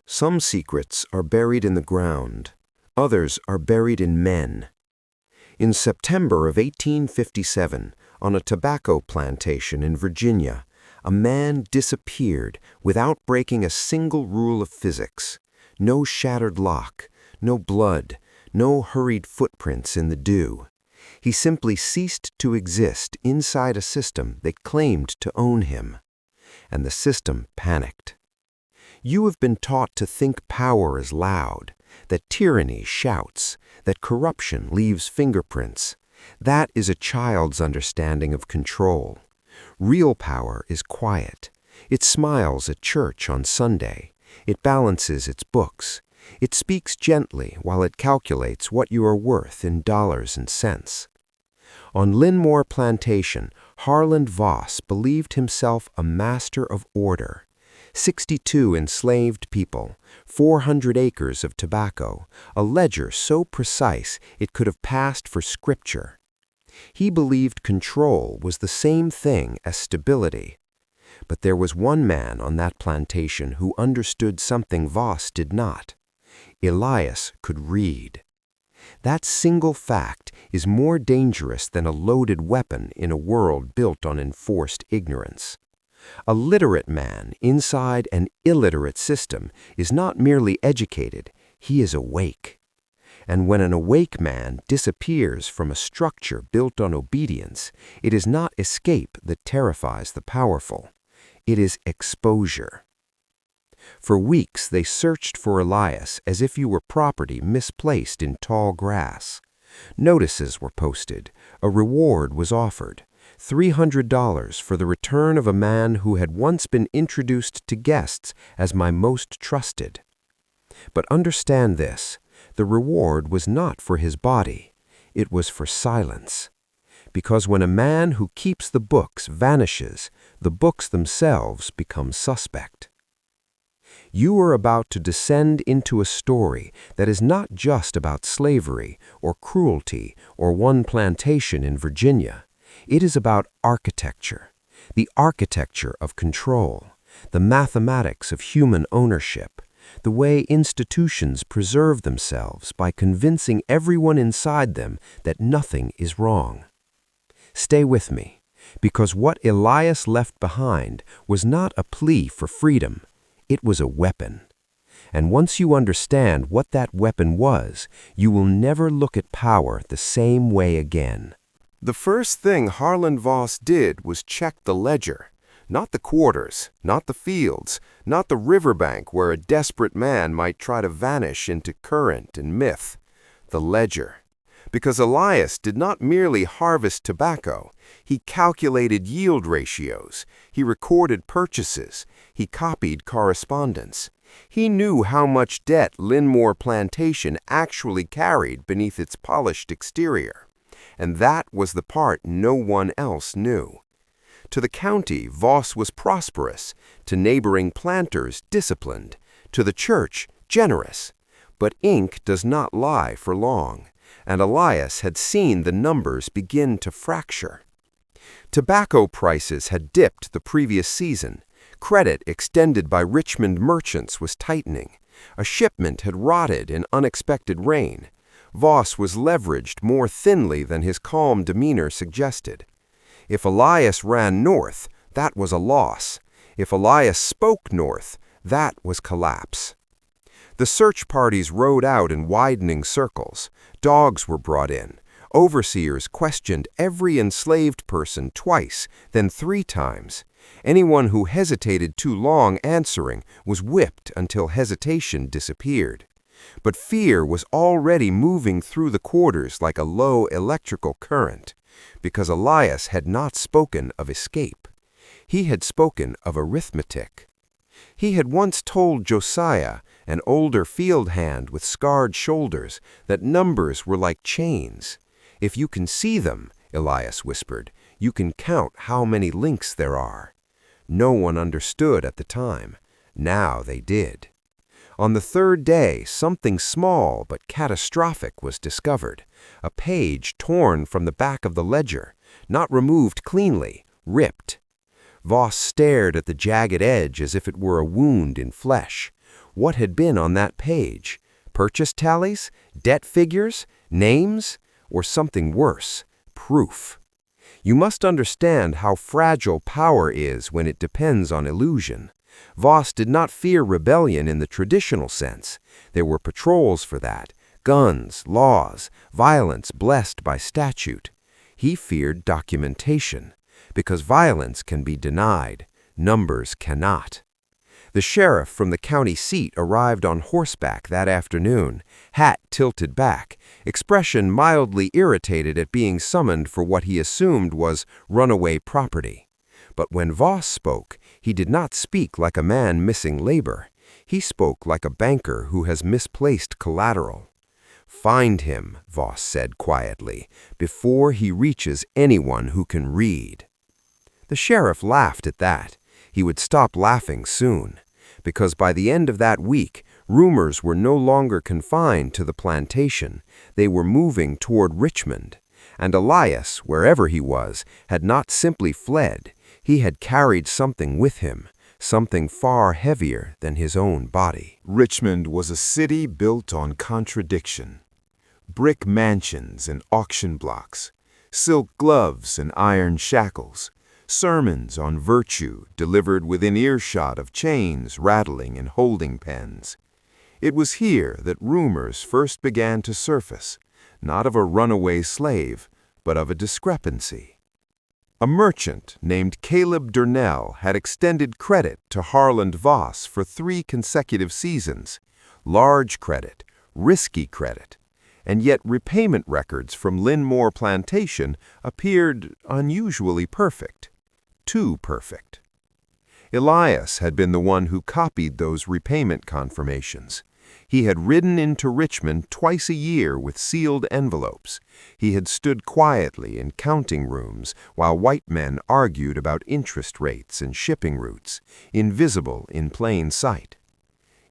Some secrets are buried in the ground, others are buried in men. In September of 1857, on a tobacco plantation in Virginia, a man disappeared without breaking a single rule of physics. No shattered lock, no blood, no hurried footprints in the dew. He simply ceased to exist inside a system that claimed to own him. And the system panicked. You have been taught to think power is loud, that tyranny shouts, that corruption leaves fingerprints. That is a child's understanding of control. Real power is quiet. It smiles at church on Sunday. It balances its books. It speaks gently while it calculates what you are worth in dollars and cents. On Linmore Plantation, Harland Voss believed himself a master of order. 62 enslaved people, 400 acres of tobacco, a ledger so precise it could have passed for scripture. He believed control was the same thing as stability. But there was one man on that plantation who understood something Voss did not. Elias could read. That single fact is more dangerous than a loaded weapon in a world built on enforced ignorance. A literate man inside an illiterate system is not merely educated, he is awake. And when an awake man disappears from a structure built on obedience, it is not escape that terrifies the powerful. It is exposure. For weeks they searched for Elias as if you were property misplaced in tall grass. Notices were posted. A reward was offered. $300 for the return of a man who had once been introduced to guests as my most trusted. But understand this, the reward was not for his body, it was for silence. Because when a man who keeps the books vanishes, the books themselves become suspect. You are about to descend into a story that is not just about slavery or cruelty or one plantation in Virginia. It is about architecture, the architecture of control, the mathematics of human ownership, the way institutions preserve themselves by convincing everyone inside them that nothing is wrong. Stay with me, because what Elias left behind was not a plea for freedom, it was a weapon. And once you understand what that weapon was, you will never look at power the same way again. The first thing Harland Voss did was check the ledger. Not the quarters, not the fields, not the riverbank where a desperate man might try to vanish into current and myth. The ledger. Because Elias did not merely harvest tobacco, he calculated yield ratios, he recorded purchases, he copied correspondence. He knew how much debt Linmore Plantation actually carried beneath its polished exterior. And that was the part no one else knew. To the county, Voss was prosperous, to neighboring planters, disciplined, to the church, generous. But ink does not lie for long, and Elias had seen the numbers begin to fracture. Tobacco prices had dipped the previous season. Credit extended by Richmond merchants was tightening. A shipment had rotted in unexpected rain. Voss was leveraged more thinly than his calm demeanor suggested. If Elias ran north, that was a loss. If Elias spoke north, that was collapse. The search parties rode out in widening circles. Dogs were brought in. Overseers questioned every enslaved person twice, then 3 times. Anyone who hesitated too long answering was whipped until hesitation disappeared. But fear was already moving through the quarters like a low electrical current, because Elias had not spoken of escape. He had spoken of arithmetic. He had once told Josiah, an older field hand with scarred shoulders, that numbers were like chains. If you can see them, Elias whispered, you can count how many links there are. No one understood at the time. Now they did. On the 3rd day, something small but catastrophic was discovered. A page torn from the back of the ledger, not removed cleanly, ripped. Voss stared at the jagged edge as if it were a wound in flesh. What had been on that page? Purchase tallies? Debt figures? Names? Or something worse, proof? You must understand how fragile power is when it depends on illusion. Voss did not fear rebellion in the traditional sense. There were patrols for that, guns, laws, violence blessed by statute. He feared documentation, because violence can be denied, numbers cannot. The sheriff from the county seat arrived on horseback that afternoon, hat tilted back, expression mildly irritated at being summoned for what he assumed was runaway property. But when Voss spoke, he did not speak like a man missing labor. He spoke like a banker who has misplaced collateral. "Find him," Voss said quietly, "before he reaches anyone who can read." The sheriff laughed at that. He would stop laughing soon, because by the end of that week, rumors were no longer confined to the plantation. They were moving toward Richmond. And Elias, wherever he was, had not simply fled. He had carried something with him, something far heavier than his own body. Richmond was a city built on contradiction. Brick mansions and auction blocks, silk gloves and iron shackles, sermons on virtue delivered within earshot of chains rattling in holding pens. It was here that rumors first began to surface, not of a runaway slave, but of a discrepancy. A merchant named Caleb Durnell had extended credit to Harland Voss for 3 consecutive seasons, large credit, risky credit, and yet repayment records from Linmore Plantation appeared unusually perfect. Too perfect. Elias had been the one who copied those repayment confirmations. He had ridden into Richmond twice a year with sealed envelopes. He had stood quietly in counting rooms while white men argued about interest rates and shipping routes, invisible in plain sight.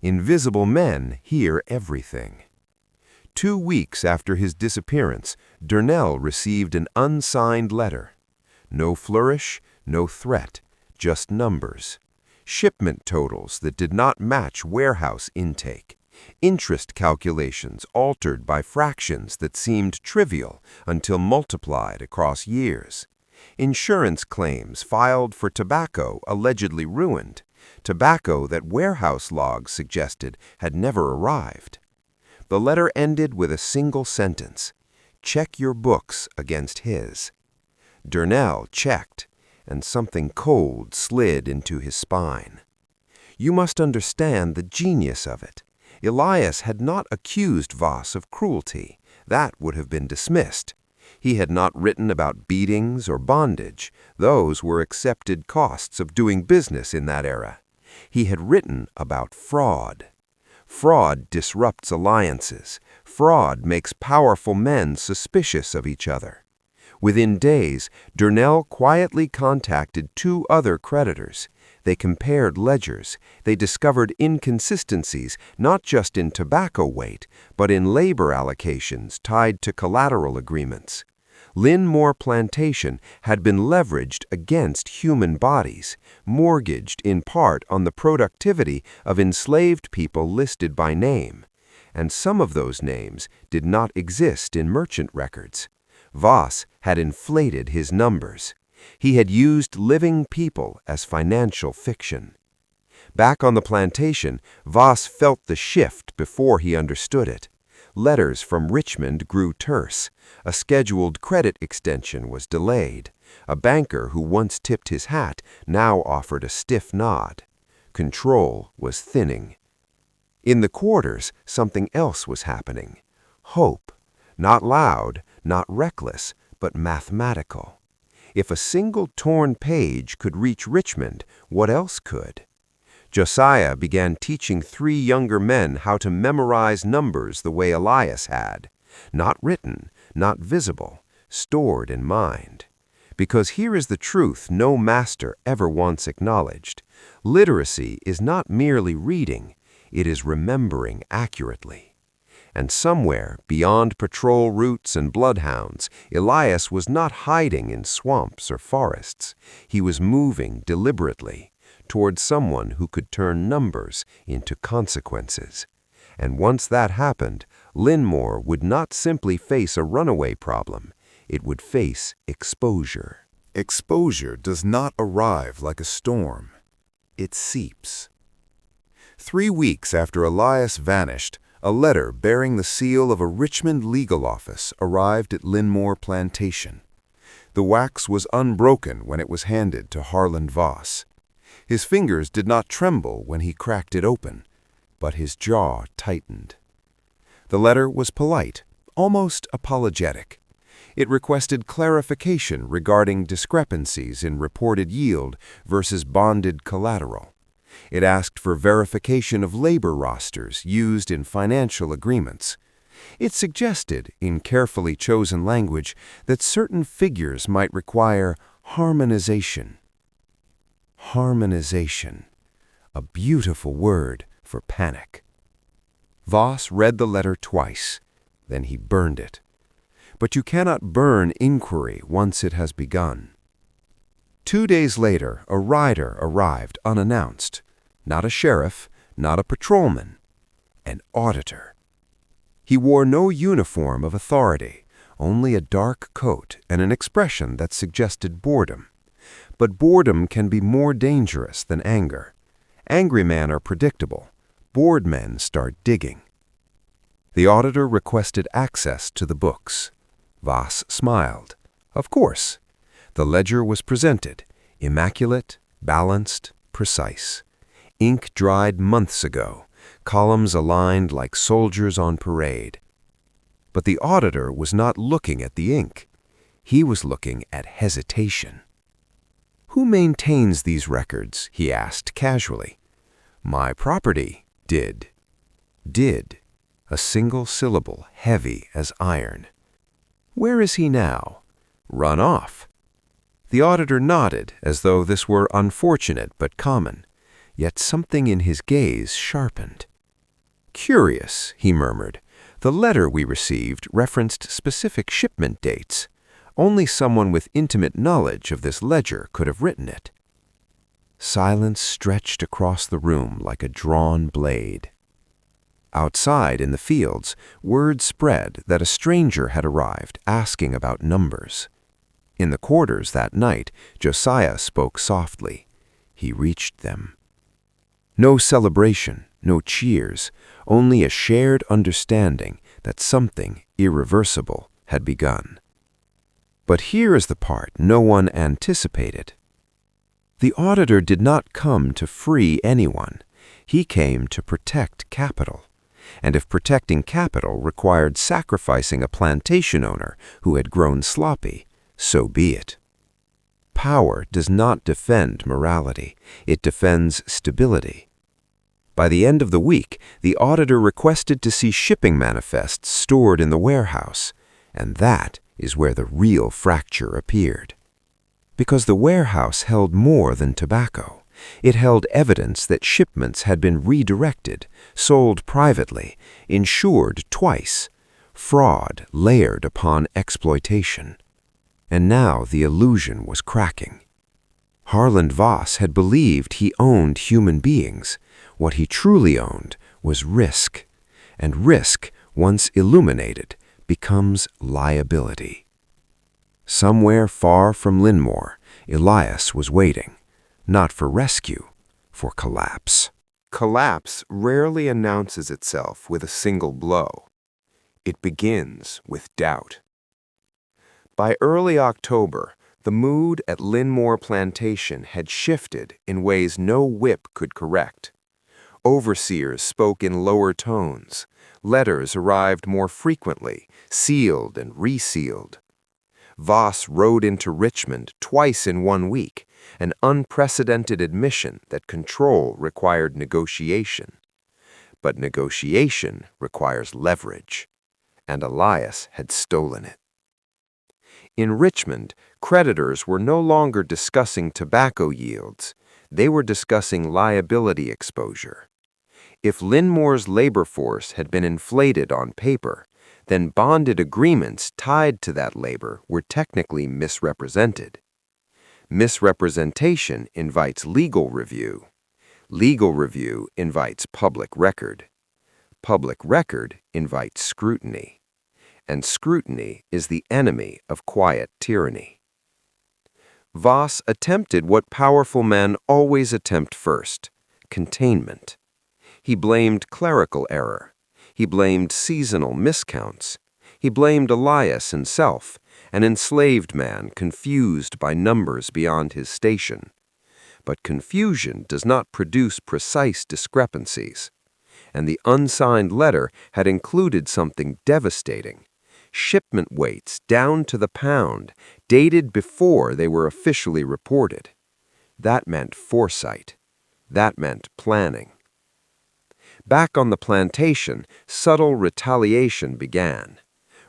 Invisible men hear everything. 2 weeks after his disappearance, Durnell received an unsigned letter. No flourish, no threat, just numbers. Shipment totals that did not match warehouse intake. Interest calculations altered by fractions that seemed trivial until multiplied across years. Insurance claims filed for tobacco allegedly ruined, tobacco that warehouse logs suggested had never arrived. The letter ended with a single sentence: "Check your books against his." Durnell checked, and something cold slid into his spine. You must understand the genius of it. Elias had not accused Voss of cruelty. That would have been dismissed. He had not written about beatings or bondage. Those were accepted costs of doing business in that era. He had written about fraud. Fraud disrupts alliances. Fraud makes powerful men suspicious of each other. Within days, Durnell quietly contacted 2 other creditors. They compared ledgers. They discovered inconsistencies not just in tobacco weight, but in labor allocations tied to collateral agreements. Linmore Plantation had been leveraged against human bodies, mortgaged in part on the productivity of enslaved people listed by name. And some of those names did not exist in merchant records. Voss had inflated his numbers. He had used living people as financial fiction. Back on the plantation, Voss felt the shift before he understood it. Letters from Richmond grew terse. A scheduled credit extension was delayed. A banker who once tipped his hat now offered a stiff nod. Control was thinning. In the quarters, something else was happening. Hope. Not loud, not reckless, but mathematical. If a single torn page could reach Richmond, what else could? Josiah began teaching 3 younger men how to memorize numbers the way Elias had. Not written, not visible, stored in mind. Because here is the truth no master ever once acknowledged. Literacy is not merely reading, it is remembering accurately. And somewhere, beyond patrol routes and bloodhounds, Elias was not hiding in swamps or forests. He was moving deliberately, toward someone who could turn numbers into consequences. And once that happened, Linmore would not simply face a runaway problem, it would face exposure. Exposure does not arrive like a storm. It seeps. 3 weeks after Elias vanished, a letter bearing the seal of a Richmond legal office arrived at Linmore Plantation. The wax was unbroken when it was handed to Harland Voss. His fingers did not tremble when he cracked it open, but his jaw tightened. The letter was polite, almost apologetic. It requested clarification regarding discrepancies in reported yield versus bonded collateral. It asked for verification of labor rosters used in financial agreements. It suggested, in carefully chosen language, that certain figures might require harmonization. Harmonization, a beautiful word for panic. Voss read the letter twice, then he burned it. But you cannot burn inquiry once it has begun. 2 days later, a rider arrived unannounced. Not a sheriff, not a patrolman, an auditor. He wore no uniform of authority, only a dark coat and an expression that suggested boredom. But boredom can be more dangerous than anger. Angry men are predictable. Bored men start digging. The auditor requested access to the books. Voss smiled. Of course. The ledger was presented, immaculate, balanced, precise. Ink dried months ago, columns aligned like soldiers on parade. But the auditor was not looking at the ink. He was looking at hesitation. "Who maintains these records?" he asked casually. "My property did." Did. A single syllable, heavy as iron. "Where is he now?" "Run off." The auditor nodded as though this were unfortunate but common. Yet something in his gaze sharpened. "Curious," he murmured. "The letter we received referenced specific shipment dates. Only someone with intimate knowledge of this ledger could have written it." Silence stretched across the room like a drawn blade. Outside in the fields, word spread that a stranger had arrived asking about numbers. In the quarters that night, Josiah spoke softly. He reached them. No celebration, no cheers, only a shared understanding that something irreversible had begun. But here is the part no one anticipated. The auditor did not come to free anyone. He came to protect capital. And if protecting capital required sacrificing a plantation owner who had grown sloppy, so be it. Power does not defend morality. It defends stability. By the end of the week, the auditor requested to see shipping manifests stored in the warehouse, and that is where the real fracture appeared. Because the warehouse held more than tobacco. It held evidence that shipments had been redirected, sold privately, insured twice, fraud layered upon exploitation. And now the illusion was cracking. Harland Voss had believed he owned human beings. What he truly owned was risk, and risk, once illuminated, becomes liability. Somewhere far from Linmore, Elias was waiting, not for rescue, for collapse. Collapse rarely announces itself with a single blow. It begins with doubt. By early October, the mood at Linmore Plantation had shifted in ways no whip could correct. Overseers spoke in lower tones. Letters arrived more frequently, sealed and resealed. Voss rode into Richmond twice in 1 week, an unprecedented admission that control required negotiation. But negotiation requires leverage, and Elias had stolen it. In Richmond, creditors were no longer discussing tobacco yields. They were discussing liability exposure. If Linmore's labor force had been inflated on paper, then bonded agreements tied to that labor were technically misrepresented. Misrepresentation invites legal review. Legal review invites public record. Public record invites scrutiny. And scrutiny is the enemy of quiet tyranny. Voss attempted what powerful men always attempt first: containment. He blamed clerical error. He blamed seasonal miscounts. He blamed Elias himself, an enslaved man confused by numbers beyond his station. But confusion does not produce precise discrepancies. And the unsigned letter had included something devastating: shipment weights down to the pound, dated before they were officially reported. That meant foresight. That meant planning. Back on the plantation, subtle retaliation began.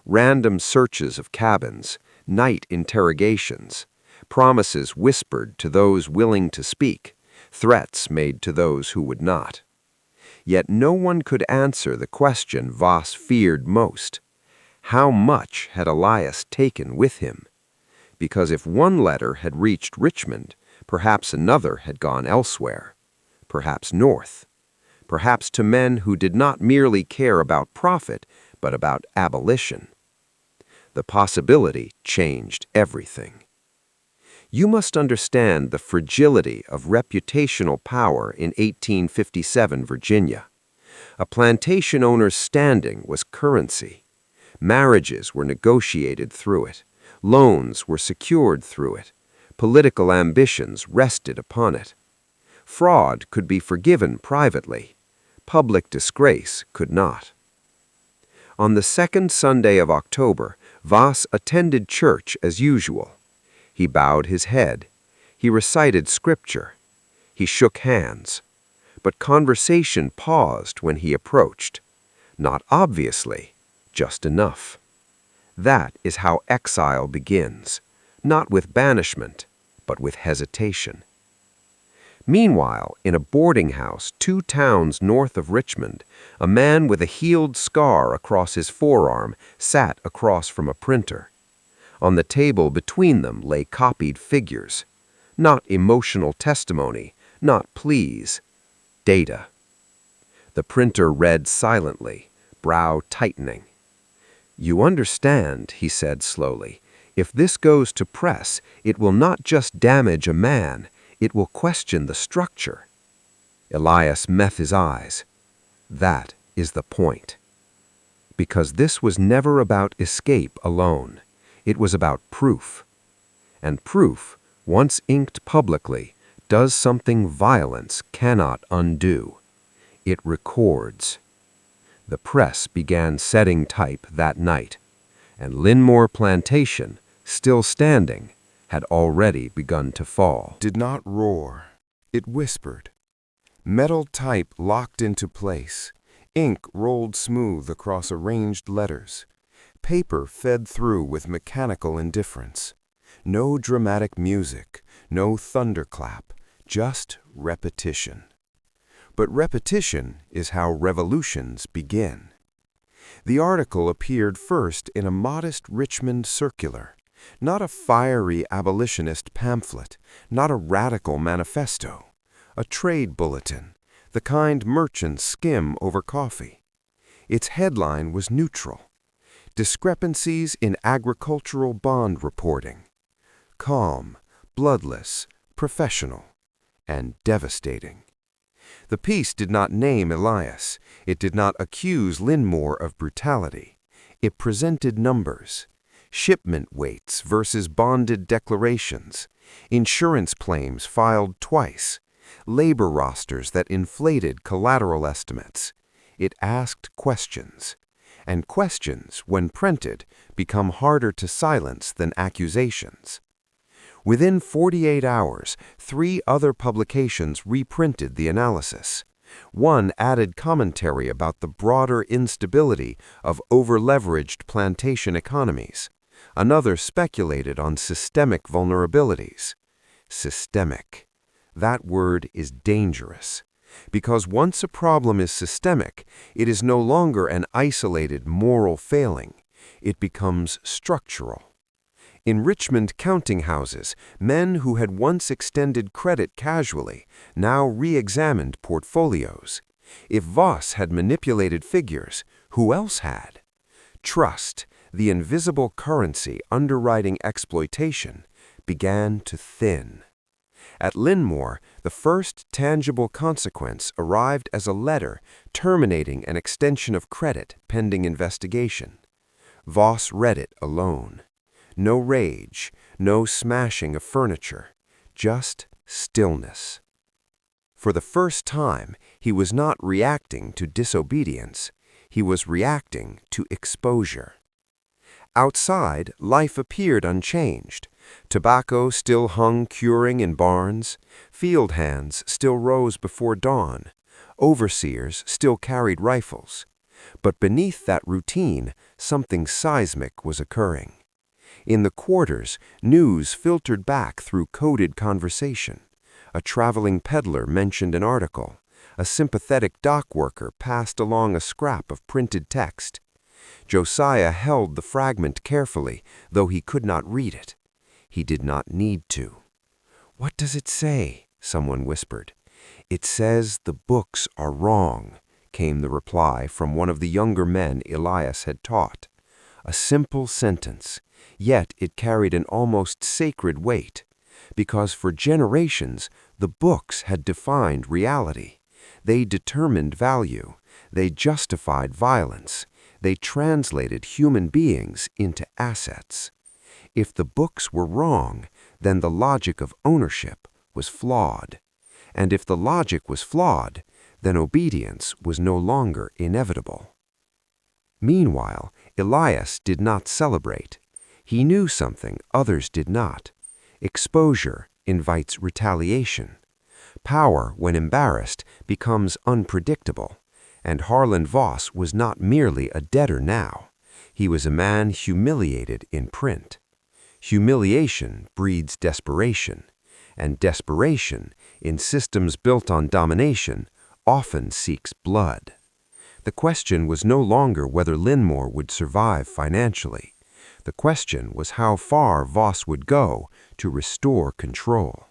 Random searches of cabins, night interrogations, promises whispered to those willing to speak, threats made to those who would not. Yet no one could answer the question Voss feared most: how much had Elias taken with him? Because if one letter had reached Richmond, perhaps another had gone elsewhere, perhaps north, perhaps to men who did not merely care about profit, but about abolition. The possibility changed everything. You must understand the fragility of reputational power in 1857 Virginia. A plantation owner's standing was currency. Marriages were negotiated through it. Loans were secured through it. Political ambitions rested upon it. Fraud could be forgiven privately. Public disgrace could not. On the second Sunday of October, Voss attended church as usual. He bowed his head. He recited scripture. He shook hands. But conversation paused when he approached. Not obviously, just enough. That is how exile begins, not with banishment, but with hesitation. Meanwhile, in a boarding house 2 towns north of Richmond, a man with a healed scar across his forearm sat across from a printer. On the table between them lay copied figures. Not emotional testimony, not pleas. Data. The printer read silently, brow tightening. "You understand," he said slowly, "if this goes to press, it will not just damage a man, it will question the structure." Elias met his eyes. That is the point. Because this was never about escape alone. It was about proof. And proof, once inked publicly, does something violence cannot undo. It records. The press began setting type that night, and Linmore Plantation, still standing, had already begun to fall. Did not roar. It whispered. Metal type locked into place. Ink rolled smooth across arranged letters. Paper fed through with mechanical indifference. No dramatic music, no thunderclap, just repetition. But repetition is how revolutions begin. The article appeared first in a modest Richmond circular, not a fiery abolitionist pamphlet, not a radical manifesto, a trade bulletin, the kind merchants skim over coffee. Its headline was neutral: Discrepancies in Agricultural Bond Reporting. Calm, bloodless, professional, and devastating. The piece did not name Elias. It did not accuse Linmore of brutality. It presented numbers: shipment weights versus bonded declarations, insurance claims filed twice, labor rosters that inflated collateral estimates. It asked questions. And questions, when printed, become harder to silence than accusations. Within 48 hours, 3 other publications reprinted the analysis. One added commentary about the broader instability of over-leveraged plantation economies. Another speculated on systemic vulnerabilities. Systemic. That word is dangerous. Because once a problem is systemic, it is no longer an isolated moral failing. It becomes structural. In Richmond counting houses, men who had once extended credit casually now re-examined portfolios. If Voss had manipulated figures, who else had? Trust, the invisible currency underwriting exploitation, began to thin. At Linmore, the first tangible consequence arrived as a letter terminating an extension of credit pending investigation. Voss read it alone. No rage, no smashing of furniture, just stillness. For the first time, he was not reacting to disobedience, he was reacting to exposure. Outside, life appeared unchanged. Tobacco still hung curing in barns, field hands still rose before dawn, overseers still carried rifles. But beneath that routine, something seismic was occurring. In the quarters, news filtered back through coded conversation. A traveling peddler mentioned an article. A sympathetic dock worker passed along a scrap of printed text. Josiah held the fragment carefully, though he could not read it. He did not need to. "What does it say?" someone whispered. "It says the books are wrong," came the reply from one of the younger men Elias had taught. A simple sentence, yet it carried an almost sacred weight, because for generations the books had defined reality. They determined value. They justified violence. They translated human beings into assets. If the books were wrong, then the logic of ownership was flawed. And if the logic was flawed, then obedience was no longer inevitable. Meanwhile, Elias did not celebrate. He knew something others did not. Exposure invites retaliation. Power, when embarrassed, becomes unpredictable. And Harlan Voss was not merely a debtor now. He was a man humiliated in print. Humiliation breeds desperation, and desperation, in systems built on domination, often seeks blood. The question was no longer whether Linmore would survive financially. The question was how far Voss would go to restore control.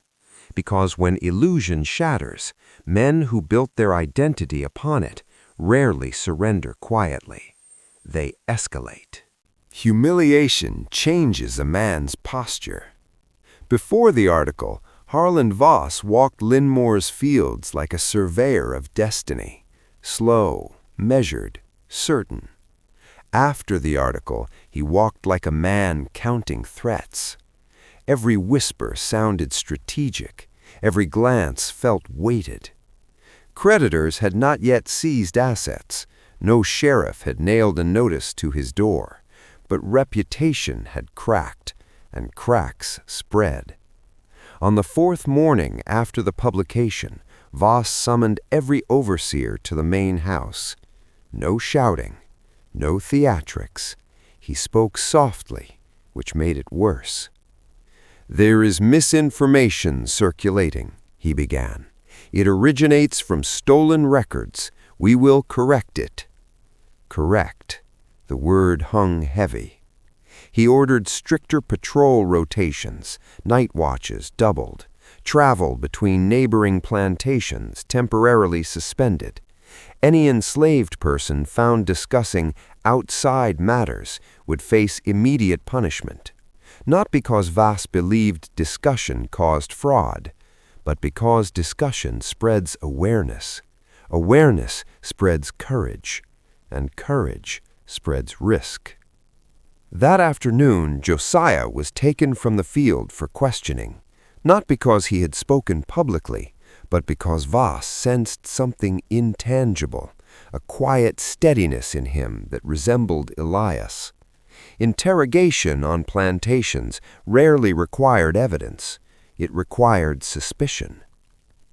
Because when illusion shatters, men who built their identity upon it rarely surrender quietly. They escalate. Humiliation changes a man's posture. Before the article, Harlan Voss walked Linmore's fields like a surveyor of destiny, slow, measured, certain. After the article, he walked like a man counting threats. Every whisper sounded strategic. Every glance felt weighted. Creditors had not yet seized assets. No sheriff had nailed a notice to his door. But reputation had cracked, and cracks spread. On the fourth morning after the publication, Voss summoned every overseer to the main house. No shouting, no theatrics. He spoke softly, which made it worse. "There is misinformation circulating," he began. "It originates from stolen records. We will correct it." Correct. The word hung heavy. He ordered stricter patrol rotations, night watches doubled, travel between neighboring plantations temporarily suspended. Any enslaved person found discussing outside matters would face immediate punishment, not because Voss believed discussion caused fraud, but because discussion spreads awareness. Awareness spreads courage, and courage spreads risk. That afternoon, Josiah was taken from the field for questioning, not because he had spoken publicly, but because Voss sensed something intangible, a quiet steadiness in him that resembled Elias. Interrogation on plantations rarely required evidence. It required suspicion.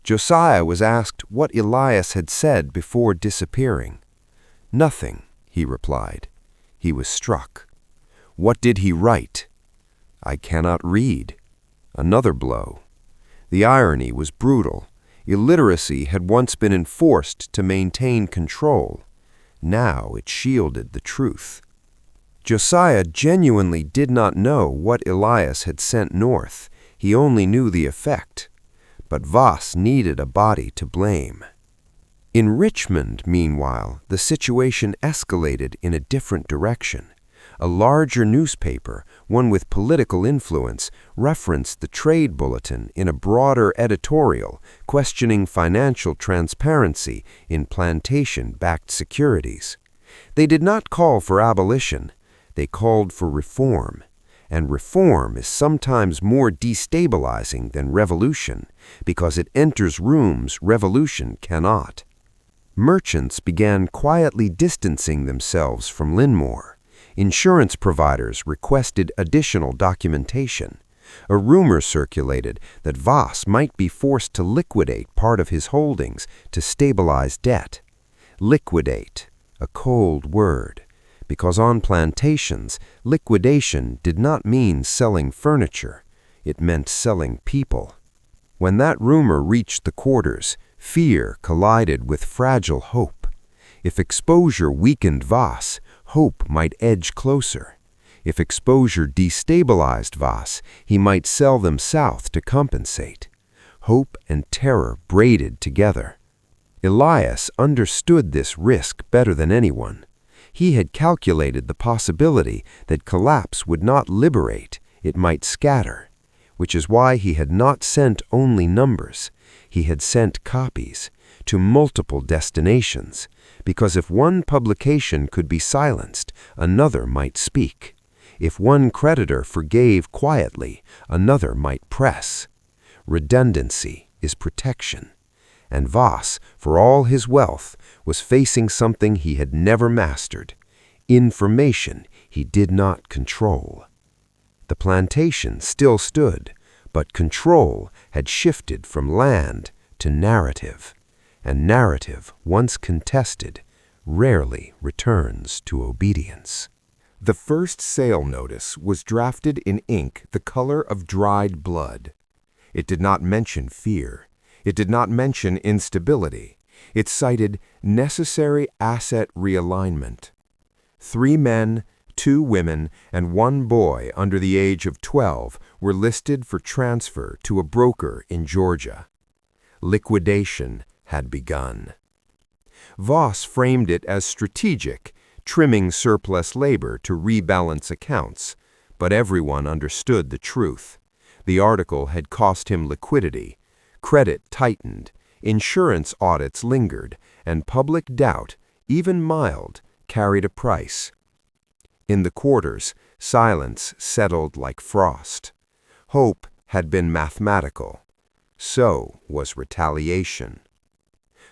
Josiah was asked what Elias had said before disappearing. "Nothing," he replied. He was struck. "What did he write?" "I cannot read." Another blow. The irony was brutal. Illiteracy had once been enforced to maintain control. Now it shielded the truth. Josiah genuinely did not know what Elias had sent north. He only knew the effect. But Voss needed a body to blame. In Richmond, meanwhile, the situation escalated in a different direction. A larger newspaper, one with political influence, referenced the trade bulletin in a broader editorial questioning financial transparency in plantation-backed securities. They did not call for abolition. They called for reform. And reform is sometimes more destabilizing than revolution because it enters rooms revolution cannot. Merchants began quietly distancing themselves from Linmore. Insurance providers requested additional documentation. A rumor circulated that Voss might be forced to liquidate part of his holdings to stabilize debt. Liquidate, a cold word, because on plantations, liquidation did not mean selling furniture. It meant selling people. When that rumor reached the quarters, fear collided with fragile hope. If exposure weakened Voss, hope might edge closer. If exposure destabilized Voss, he might sell them south to compensate. Hope and terror braided together. Elias understood this risk better than anyone. He had calculated the possibility that collapse would not liberate, it might scatter, which is why he had not sent only numbers. He had sent copies to multiple destinations, because if one publication could be silenced, another might speak. If one creditor forgave quietly, another might press. Redundancy is protection. And Voss, for all his wealth, was facing something he had never mastered: information he did not control. The plantation still stood, but control had shifted from land to narrative, and narrative, once contested, rarely returns to obedience. The first sale notice was drafted in ink the color of dried blood. It did not mention fear. It did not mention instability. It cited necessary asset realignment. 3 men, 2 women, and 1 boy under the age of 12 were listed for transfer to a broker in Georgia. Liquidation had begun. Voss framed it as strategic, trimming surplus labor to rebalance accounts, but everyone understood the truth. The article had cost him liquidity. Credit tightened, insurance audits lingered, and public doubt, even mild, carried a price. In the quarters, silence settled like frost. Hope had been mathematical. So was retaliation.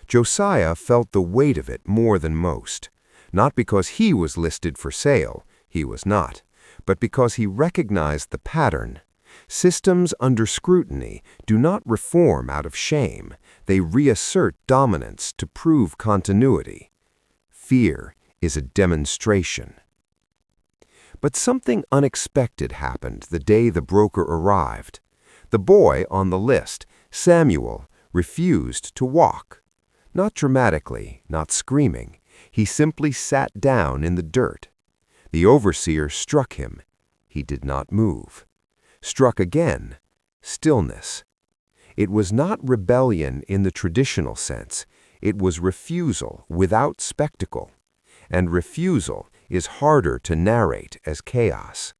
Josiah felt the weight of it more than most, not because he was listed for sale, he was not, but because he recognized the pattern. Systems under scrutiny do not reform out of shame. They reassert dominance to prove continuity. Fear is a demonstration. But something unexpected happened the day the broker arrived. The boy on the list, Samuel, refused to walk. Not dramatically, not screaming. He simply sat down in the dirt. The overseer struck him. He did not move. Struck again. Stillness. It was not rebellion in the traditional sense. It was refusal without spectacle. And refusal is harder to narrate as chaos.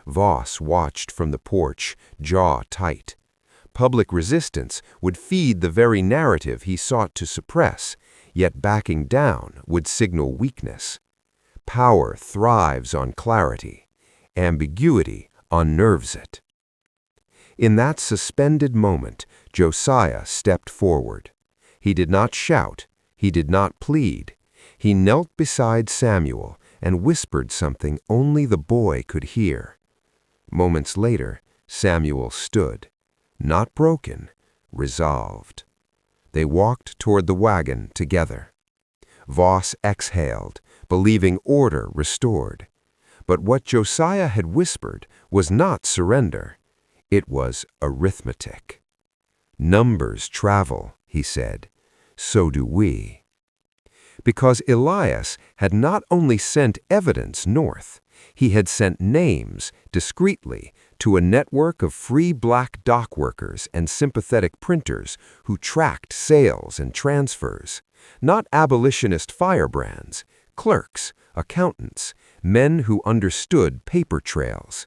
Voss watched from the porch, jaw tight. Public resistance would feed the very narrative he sought to suppress, yet backing down would signal weakness. Power thrives on clarity. Ambiguity unnerves it. In that suspended moment, Josiah stepped forward. He did not shout. He did not plead. He knelt beside Samuel and whispered something only the boy could hear. Moments later, Samuel stood, not broken, resolved. They walked toward the wagon together. Voss exhaled, believing order restored. But what Josiah had whispered was not surrender. It was arithmetic. Numbers travel, he said. So do we. Because Elias had not only sent evidence north, he had sent names, discreetly, to a network of free black dock workers and sympathetic printers who tracked sales and transfers, not abolitionist firebrands, clerks, accountants, men who understood paper trails.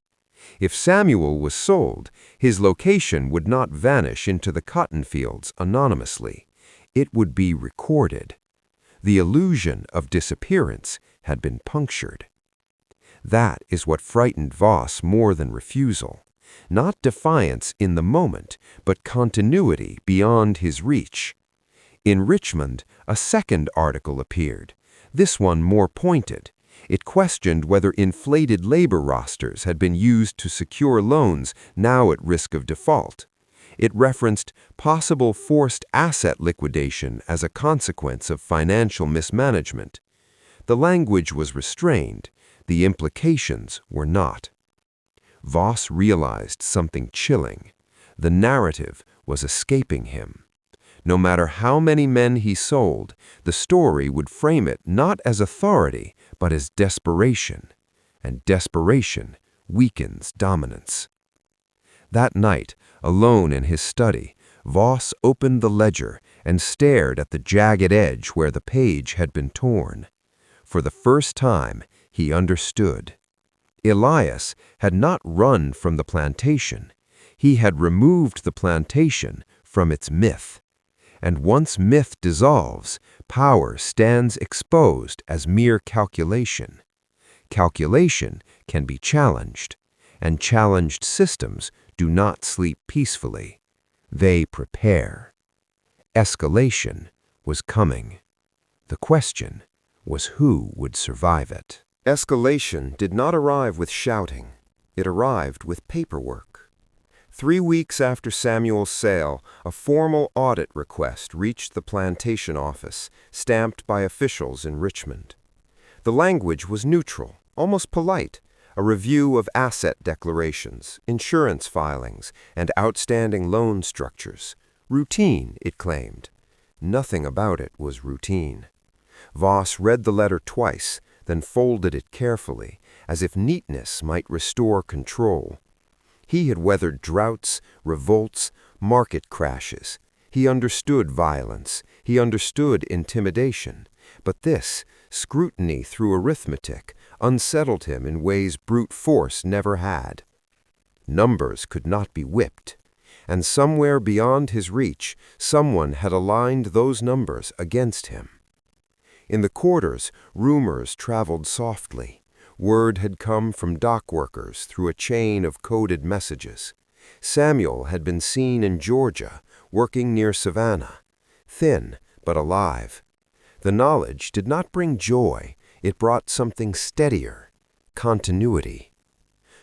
If Samuel was sold, his location would not vanish into the cotton fields anonymously. It would be recorded. The illusion of disappearance had been punctured. That is what frightened Voss more than refusal. Not defiance in the moment, but continuity beyond his reach. In Richmond, a second article appeared, this one more pointed. It questioned whether inflated labor rosters had been used to secure loans now at risk of default. It referenced possible forced asset liquidation as a consequence of financial mismanagement. The language was restrained, the implications were not. Voss realized something chilling. The narrative was escaping him. No matter how many men he sold, the story would frame it not as authority, but as desperation. And desperation weakens dominance. That night, alone in his study, Voss opened the ledger and stared at the jagged edge where the page had been torn. For the first time, he understood. Elias had not run from the plantation. He had removed the plantation from its myth. And once myth dissolves, power stands exposed as mere calculation. Calculation can be challenged, and challenged systems do not sleep peacefully. They prepare. Escalation was coming. The question was who would survive it. Escalation did not arrive with shouting. It arrived with paperwork. 3 weeks after Samuel's sale, a formal audit request reached the plantation office, stamped by officials in Richmond. The language was neutral, almost polite, a review of asset declarations, insurance filings, and outstanding loan structures. Routine, it claimed. Nothing about it was routine. Voss read the letter twice, then folded it carefully, as if neatness might restore control. He had weathered droughts, revolts, market crashes. He understood violence. He understood intimidation. But this, scrutiny through arithmetic, unsettled him in ways brute force never had. Numbers could not be whipped. And somewhere beyond his reach, someone had aligned those numbers against him. In the quarters, rumors traveled softly. Word had come from dock workers through a chain of coded messages. Samuel had been seen in Georgia, working near Savannah, thin but alive. The knowledge did not bring joy. It brought something steadier, continuity.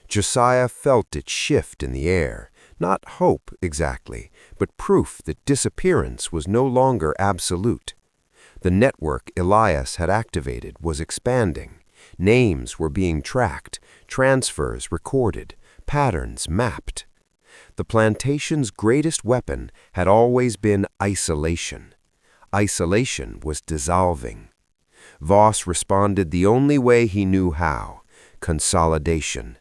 Josiah felt it shift in the air, not hope exactly, but proof that disappearance was no longer absolute. The network Elias had activated was expanding. Names were being tracked, transfers recorded, patterns mapped. The plantation's greatest weapon had always been isolation. Isolation was dissolving. Voss responded the only way he knew how: consolidation.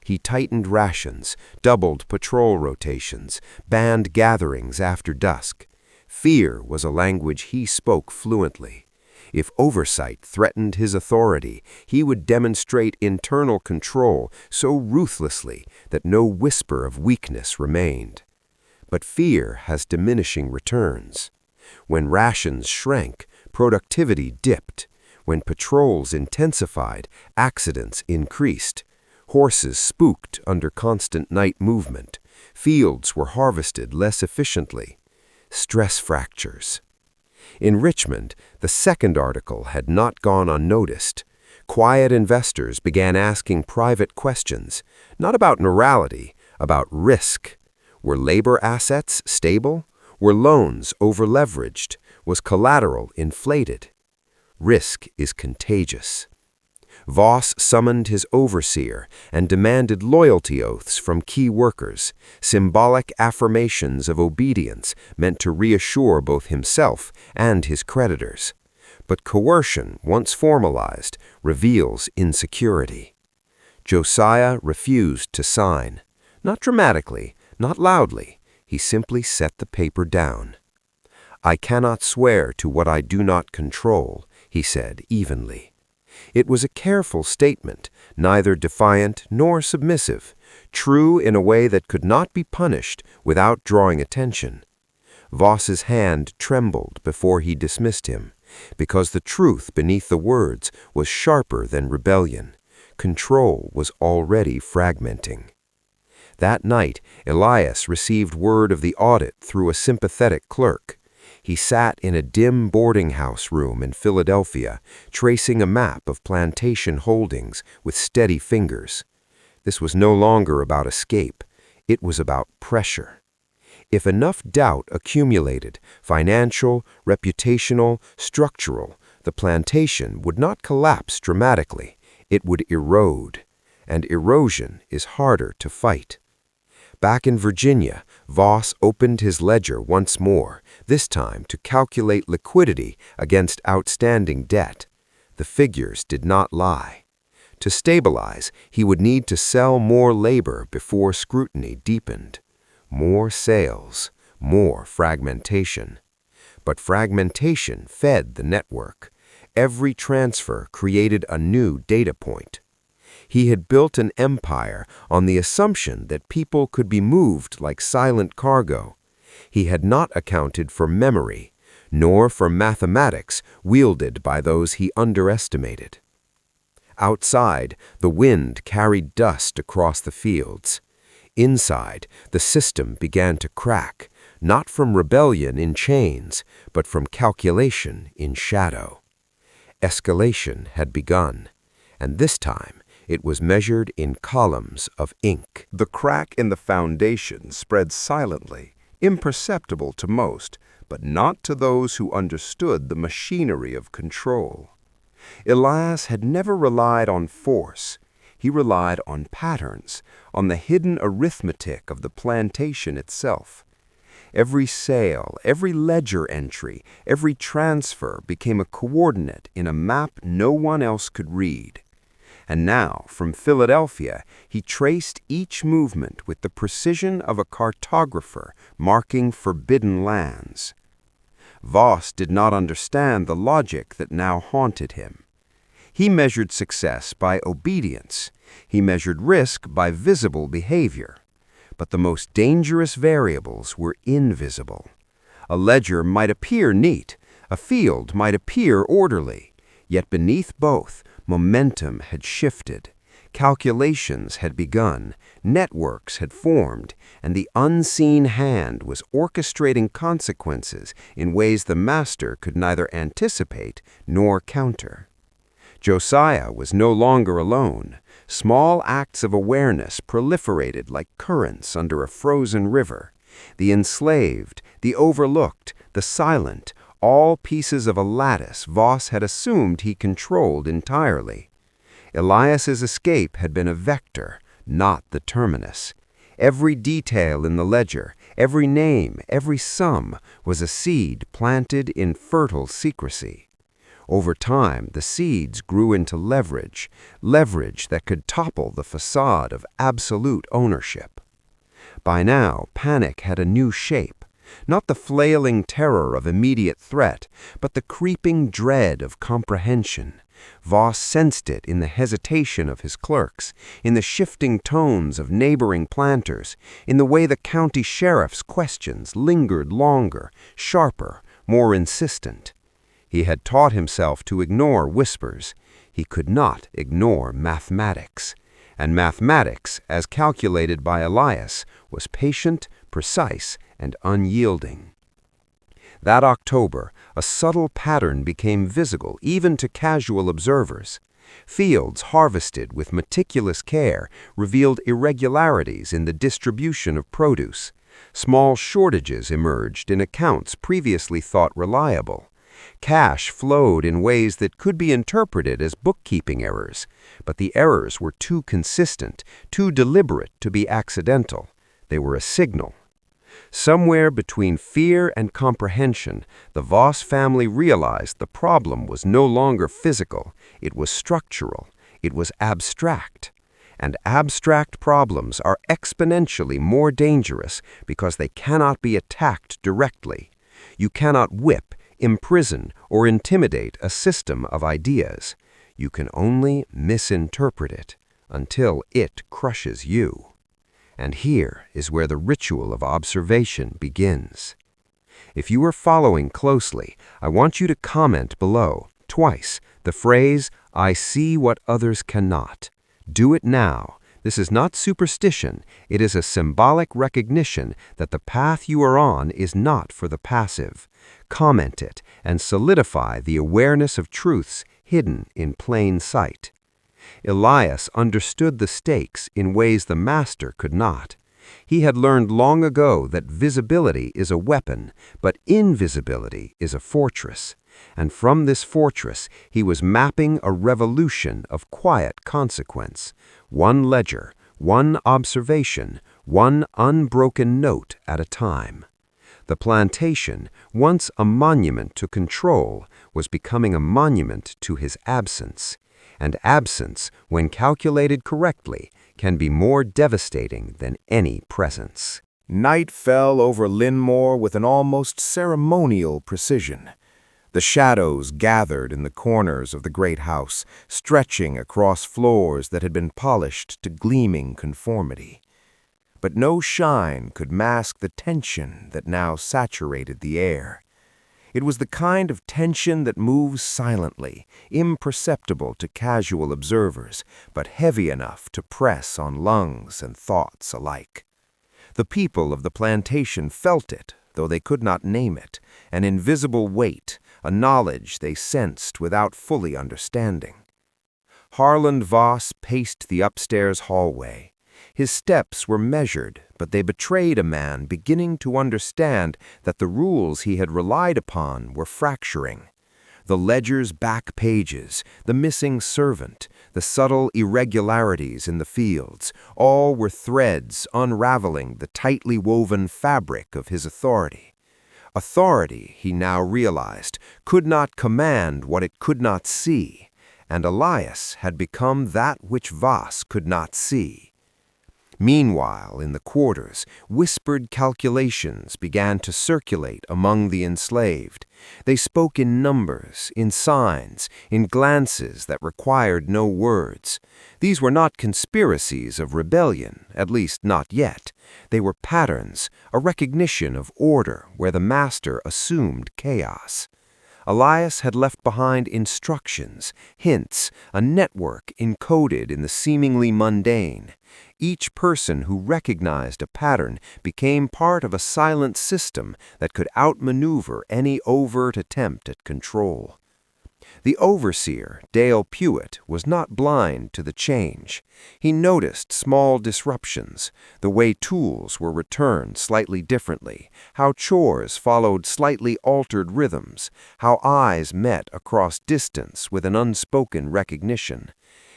He tightened rations, doubled patrol rotations, banned gatherings after dusk. Fear was a language he spoke fluently. If oversight threatened his authority, he would demonstrate internal control so ruthlessly that no whisper of weakness remained. But fear has diminishing returns. When rations shrank, productivity dipped. When patrols intensified, accidents increased. Horses spooked under constant night movement. Fields were harvested less efficiently. Stress fractures. In Richmond, the second article had not gone unnoticed. Quiet investors began asking private questions, not about morality, about risk. Were labor assets stable? Were loans over-leveraged? Was collateral inflated? Risk is contagious. Voss summoned his overseer and demanded loyalty oaths from key workers, symbolic affirmations of obedience meant to reassure both himself and his creditors. But coercion, once formalized, reveals insecurity. Josiah refused to sign. Not dramatically, not loudly. He simply set the paper down. "I cannot swear to what I do not control," he said evenly. It was a careful statement, neither defiant nor submissive, true in a way that could not be punished without drawing attention. Voss's hand trembled before he dismissed him, because the truth beneath the words was sharper than rebellion. Control was already fragmenting. That night, Elias received word of the audit through a sympathetic clerk. He sat in a dim boarding house room in Philadelphia, tracing a map of Plantation holdings with steady fingers. This was no longer about escape. It was about pressure. If enough doubt accumulated, financial, reputational, structural, the plantation would not collapse dramatically. It would erode. And erosion is harder to fight. Back in Virginia, Voss opened his ledger once more, this time to calculate liquidity against outstanding debt. The figures did not lie. To stabilize, he would need to sell more labor before scrutiny deepened. More sales, more fragmentation. But fragmentation fed the network. Every transfer created a new data point. He had built an empire on the assumption that people could be moved like silent cargo. He had not accounted for memory, nor for mathematics wielded by those he underestimated. Outside, the wind carried dust across the fields. Inside, the system began to crack, not from rebellion in chains, but from calculation in shadow. Escalation had begun, and this time it was measured in columns of ink. The crack in the foundation spread silently, imperceptible to most, but not to those who understood the machinery of control. Elias had never relied on force. He relied on patterns, on the hidden arithmetic of the plantation itself. Every sale, every ledger entry, every transfer became a coordinate in a map no one else could read. And now, from Philadelphia, he traced each movement with the precision of a cartographer marking forbidden lands. Voss did not understand the logic that now haunted him. He measured success by obedience. He measured risk by visible behavior. But the most dangerous variables were invisible. A ledger might appear neat, a field might appear orderly, yet beneath both, momentum had shifted. Calculations had begun, networks had formed, and the unseen hand was orchestrating consequences in ways the master could neither anticipate nor counter. Josiah was no longer alone. Small acts of awareness proliferated like currents under a frozen river. The enslaved, the overlooked, the silent, all pieces of a lattice Voss had assumed he controlled entirely. Elias's escape had been a vector, not the terminus. Every detail in the ledger, every name, every sum was a seed planted in fertile secrecy. Over time, the seeds grew into leverage that could topple the facade of absolute ownership. By now, panic had a new shape, not the flailing terror of immediate threat, but the creeping dread of comprehension. Voss sensed it in the hesitation of his clerks, in the shifting tones of neighboring planters, in the way the county sheriff's questions lingered longer, sharper, more insistent. He had taught himself to ignore whispers. He could not ignore mathematics. And mathematics, as calculated by Elias, was patient, precise, and unyielding. That October, a subtle pattern became visible even to casual observers. Fields harvested with meticulous care revealed irregularities in the distribution of produce. Small shortages emerged in accounts previously thought reliable. Cash flowed in ways that could be interpreted as bookkeeping errors, but the errors were too consistent, too deliberate to be accidental. They were a signal. Somewhere between fear and comprehension, the Voss family realized the problem was no longer physical, it was structural, it was abstract. And abstract problems are exponentially more dangerous because they cannot be attacked directly. You cannot whip, imprison, or intimidate a system of ideas. You can only misinterpret it until it crushes you. And here is where the ritual of observation begins. If you are following closely, I want you to comment below, twice, the phrase, "I see what others cannot." Do it now. This is not superstition. It is a symbolic recognition that the path you are on is not for the passive. Comment it and solidify the awareness of truths hidden in plain sight. Elias understood the stakes in ways the master could not. He had learned long ago that visibility is a weapon, but invisibility is a fortress. And from this fortress, he was mapping a revolution of quiet consequence. One ledger, one observation, one unbroken note at a time. The plantation, once a monument to control, was becoming a monument to his absence. And absence, when calculated correctly, can be more devastating than any presence. Night fell over Linmore with an almost ceremonial precision. The shadows gathered in the corners of the great house, stretching across floors that had been polished to gleaming conformity. But no shine could mask the tension that now saturated the air. It was the kind of tension that moves silently, imperceptible to casual observers, but heavy enough to press on lungs and thoughts alike. The people of the plantation felt it, though they could not name it, an invisible weight, a knowledge they sensed without fully understanding. Harland Voss paced the upstairs hallway. His steps were measured, but they betrayed a man beginning to understand that the rules he had relied upon were fracturing. The ledger's back pages, the missing servant, the subtle irregularities in the fields, all were threads unraveling the tightly woven fabric of his authority. Authority, he now realized, could not command what it could not see, and Elias had become that which Voss could not see. Meanwhile, in the quarters, whispered calculations began to circulate among the enslaved. They spoke in numbers, in signs, in glances that required no words. These were not conspiracies of rebellion, at least not yet. They were patterns, a recognition of order where the master assumed chaos. Elias had left behind instructions, hints, a network encoded in the seemingly mundane. Each person who recognized a pattern became part of a silent system that could outmaneuver any overt attempt at control. The overseer, Dale Pewitt, was not blind to the change. He noticed small disruptions, the way tools were returned slightly differently, how chores followed slightly altered rhythms, how eyes met across distance with an unspoken recognition.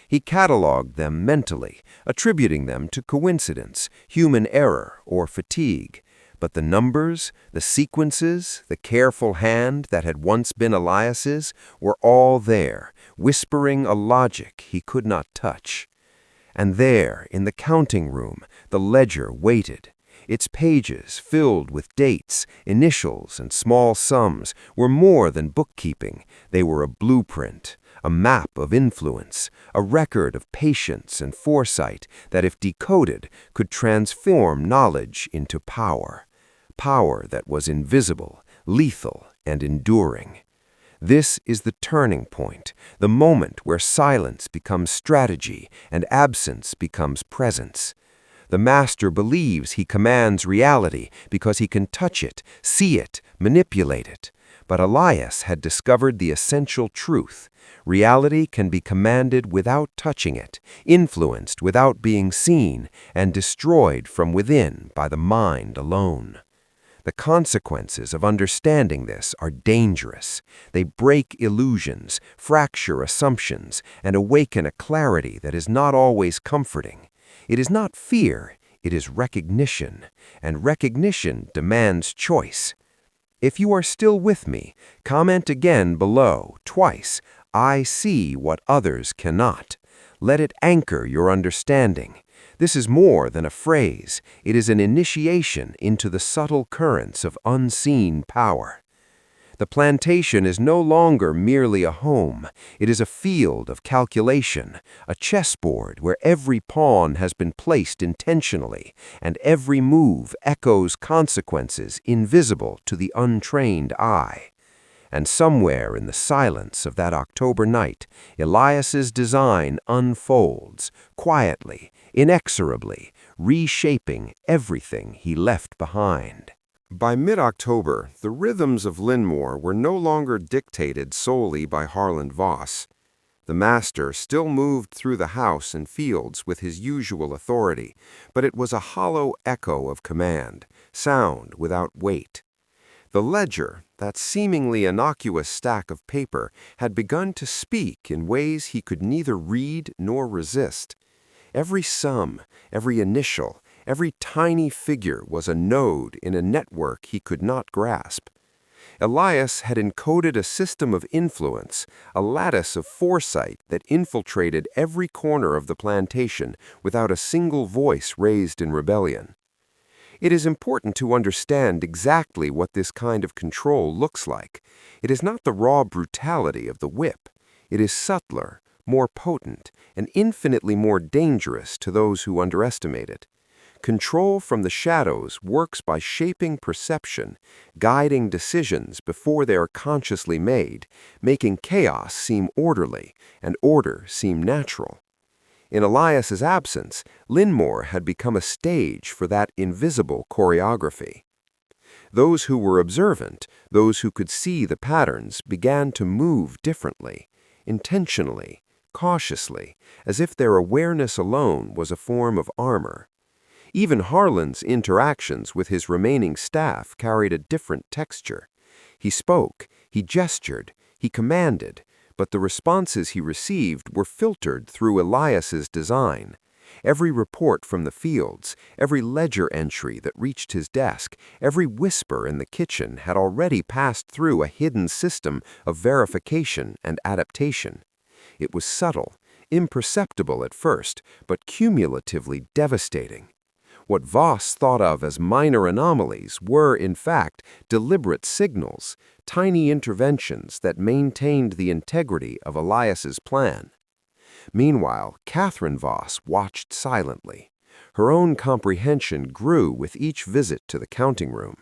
He cataloged them mentally, attributing them to coincidence, human error, or fatigue. But the numbers, the sequences, the careful hand that had once been Elias's were all there, whispering a logic he could not touch. And there, in the counting room, the ledger waited. Its pages, filled with dates, initials, and small sums, were more than bookkeeping. They were a blueprint, a map of influence, a record of patience and foresight that, if decoded, could transform knowledge into power. Power that was invisible, lethal, and enduring. This is the turning point, the moment where silence becomes strategy and absence becomes presence. The master believes he commands reality because he can touch it, see it, manipulate it. But Elias had discovered the essential truth. Reality can be commanded without touching it, influenced without being seen, and destroyed from within by the mind alone. The consequences of understanding this are dangerous. They break illusions, fracture assumptions, and awaken a clarity that is not always comforting. It is not fear, It is recognition, and recognition demands choice. If you are still with me, comment again below, twice, "I see what others cannot." Let it anchor your understanding. This is more than a phrase. It is an initiation into the subtle currents of unseen power. The plantation is no longer merely a home. It is a field of calculation, a chessboard where every pawn has been placed intentionally, and every move echoes consequences invisible to the untrained eye. And somewhere in the silence of that October night, Elias's design unfolds, quietly, inexorably, reshaping everything he left behind. By mid-October, the rhythms of Linmore were no longer dictated solely by Harlan Voss. The master still moved through the house and fields with his usual authority, but it was a hollow echo of command, sound without weight. The ledger, that seemingly innocuous stack of paper, had begun to speak in ways he could neither read nor resist. Every sum, every initial, every tiny figure was a node in a network he could not grasp. Elias had encoded a system of influence, a lattice of foresight that infiltrated every corner of the plantation without a single voice raised in rebellion. It is important to understand exactly what this kind of control looks like. It is not the raw brutality of the whip. It is subtler, more potent, and infinitely more dangerous to those who underestimate it. Control from the shadows works by shaping perception, guiding decisions before they are consciously made, making chaos seem orderly and order seem natural. In Elias's absence, Linmore had become a stage for that invisible choreography. Those who were observant, those who could see the patterns, began to move differently, intentionally, cautiously, as if their awareness alone was a form of armor. Even Harlan's interactions with his remaining staff carried a different texture. He spoke, he gestured, he commanded, but the responses he received were filtered through Elias's design. Every report from the fields, every ledger entry that reached his desk, every whisper in the kitchen had already passed through a hidden system of verification and adaptation. It was subtle, imperceptible at first, but cumulatively devastating. What Voss thought of as minor anomalies were, in fact, deliberate signals, tiny interventions that maintained the integrity of Elias's plan. Meanwhile, Catherine Voss watched silently. Her own comprehension grew with each visit to the counting room.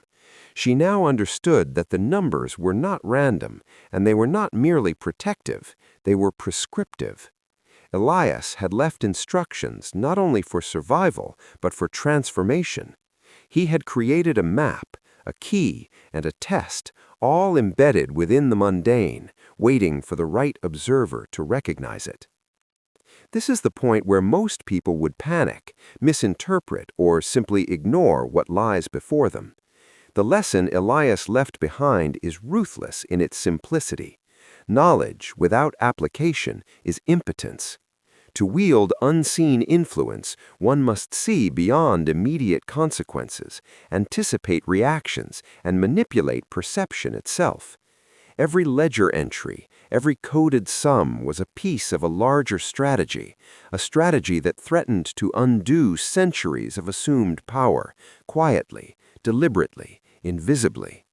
She now understood that the numbers were not random, and they were not merely protective, they were prescriptive. Elias had left instructions not only for survival, but for transformation. He had created a map, a key, and a test, all embedded within the mundane, waiting for the right observer to recognize it. This is the point where most people would panic, misinterpret, or simply ignore what lies before them. The lesson Elias left behind is ruthless in its simplicity. Knowledge without application is impotence. To wield unseen influence, one must see beyond immediate consequences, anticipate reactions, and manipulate perception itself. Every ledger entry, every coded sum was a piece of a larger strategy, a strategy that threatened to undo centuries of assumed power, quietly, deliberately, invisibly.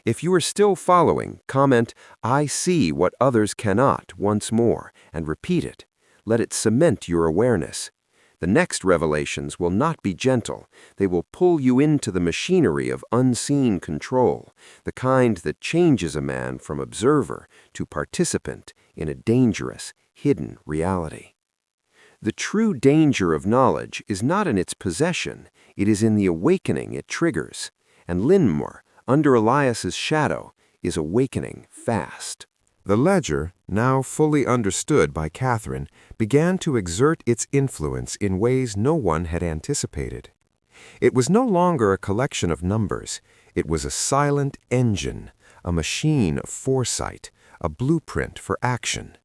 If you are still following, comment, "I see what others cannot," once more, and repeat it. Let it cement your awareness. The next revelations will not be gentle. They will pull you into the machinery of unseen control, the kind that changes a man from observer to participant in a dangerous, hidden reality. The true danger of knowledge is not in its possession, it is in the awakening it triggers. And Linmore, under Elias's shadow, is awakening fast. The ledger, now fully understood by Catherine, began to exert its influence in ways no one had anticipated. It was no longer a collection of numbers. It was a silent engine, a machine of foresight, a blueprint for action.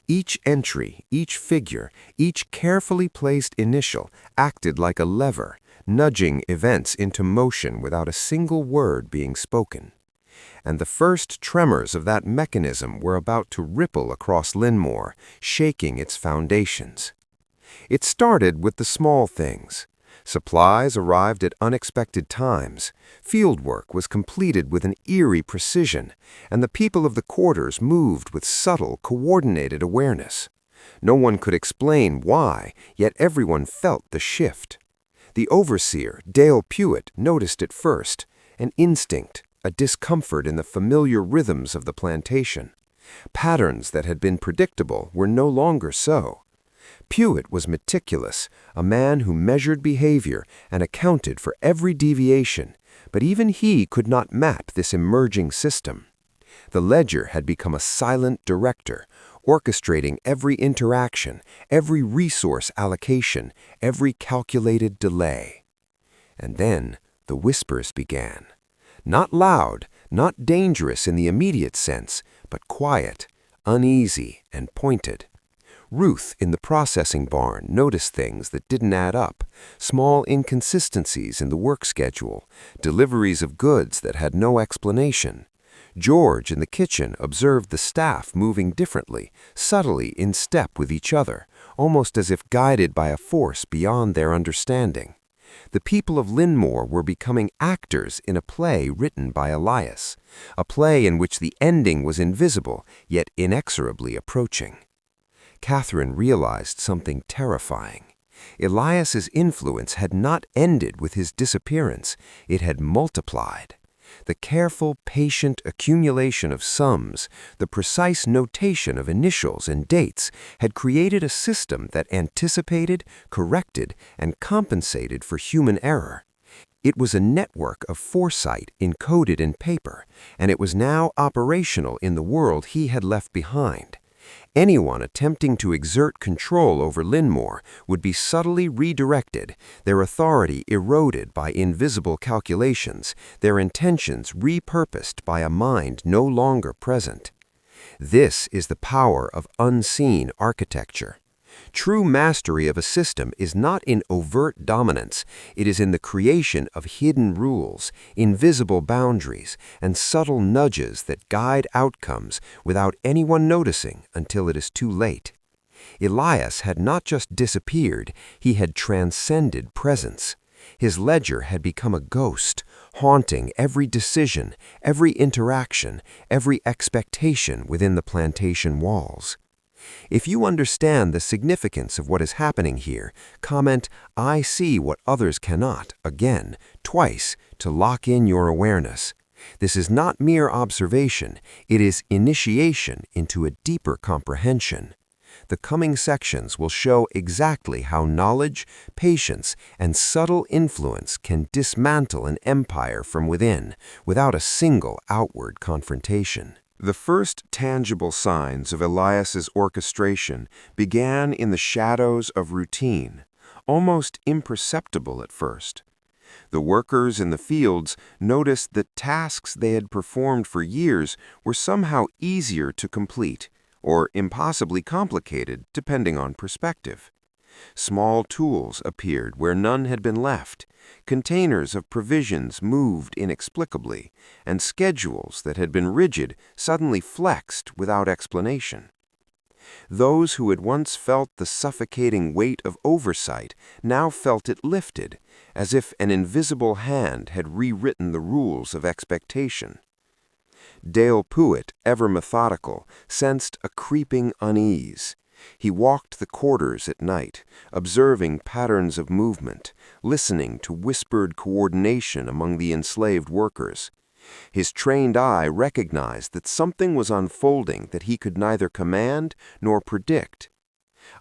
Each entry, each figure, each carefully placed initial acted like a lever, nudging events into motion without a single word being spoken. And the first tremors of that mechanism were about to ripple across Linmore, shaking its foundations. It started with the small things. Supplies arrived at unexpected times, fieldwork was completed with an eerie precision, and the people of the quarters moved with subtle, coordinated awareness. No one could explain why, yet everyone felt the shift. The overseer, Dale Pewitt, noticed it first, an instinct, a discomfort in the familiar rhythms of the plantation. Patterns that had been predictable were no longer so. Pewitt was meticulous, a man who measured behavior and accounted for every deviation, but even he could not map this emerging system. The ledger had become a silent director, orchestrating every interaction, every resource allocation, every calculated delay. And then the whispers began. Not loud, not dangerous in the immediate sense, but quiet, uneasy, and pointed. Ruth in the processing barn noticed things that didn't add up, small inconsistencies in the work schedule, deliveries of goods that had no explanation. George in the kitchen observed the staff moving differently, subtly in step with each other, almost as if guided by a force beyond their understanding. The people of Linmore were becoming actors in a play written by Elias, a play in which the ending was invisible, yet inexorably approaching. Catherine realized something terrifying. Elias's influence had not ended with his disappearance, it had multiplied. The careful, patient accumulation of sums, the precise notation of initials and dates had created a system that anticipated, corrected, and compensated for human error. It was a network of foresight encoded in paper, and it was now operational in the world he had left behind. Anyone attempting to exert control over Linmore would be subtly redirected, their authority eroded by invisible calculations, their intentions repurposed by a mind no longer present. This is the power of unseen architecture. True mastery of a system is not in overt dominance, it is in the creation of hidden rules, invisible boundaries, and subtle nudges that guide outcomes without anyone noticing until it is too late. Elias had not just disappeared, he had transcended presence. His ledger had become a ghost, haunting every decision, every interaction, every expectation within the plantation walls. If you understand the significance of what is happening here, comment, "I see what others cannot," again, twice, to lock in your awareness. This is not mere observation, it is initiation into a deeper comprehension. The coming sections will show exactly how knowledge, patience, and subtle influence can dismantle an empire from within, without a single outward confrontation. The first tangible signs of Elias's orchestration began in the shadows of routine, almost imperceptible at first. The workers in the fields noticed that tasks they had performed for years were somehow easier to complete, or impossibly complicated, depending on perspective. Small tools appeared where none had been left, containers of provisions moved inexplicably, and schedules that had been rigid suddenly flexed without explanation. Those who had once felt the suffocating weight of oversight now felt it lifted, as if an invisible hand had rewritten the rules of expectation. Dale Pewitt, ever methodical, sensed a creeping unease. He walked the quarters at night, observing patterns of movement, listening to whispered coordination among the enslaved workers. His trained eye recognized that something was unfolding that he could neither command nor predict.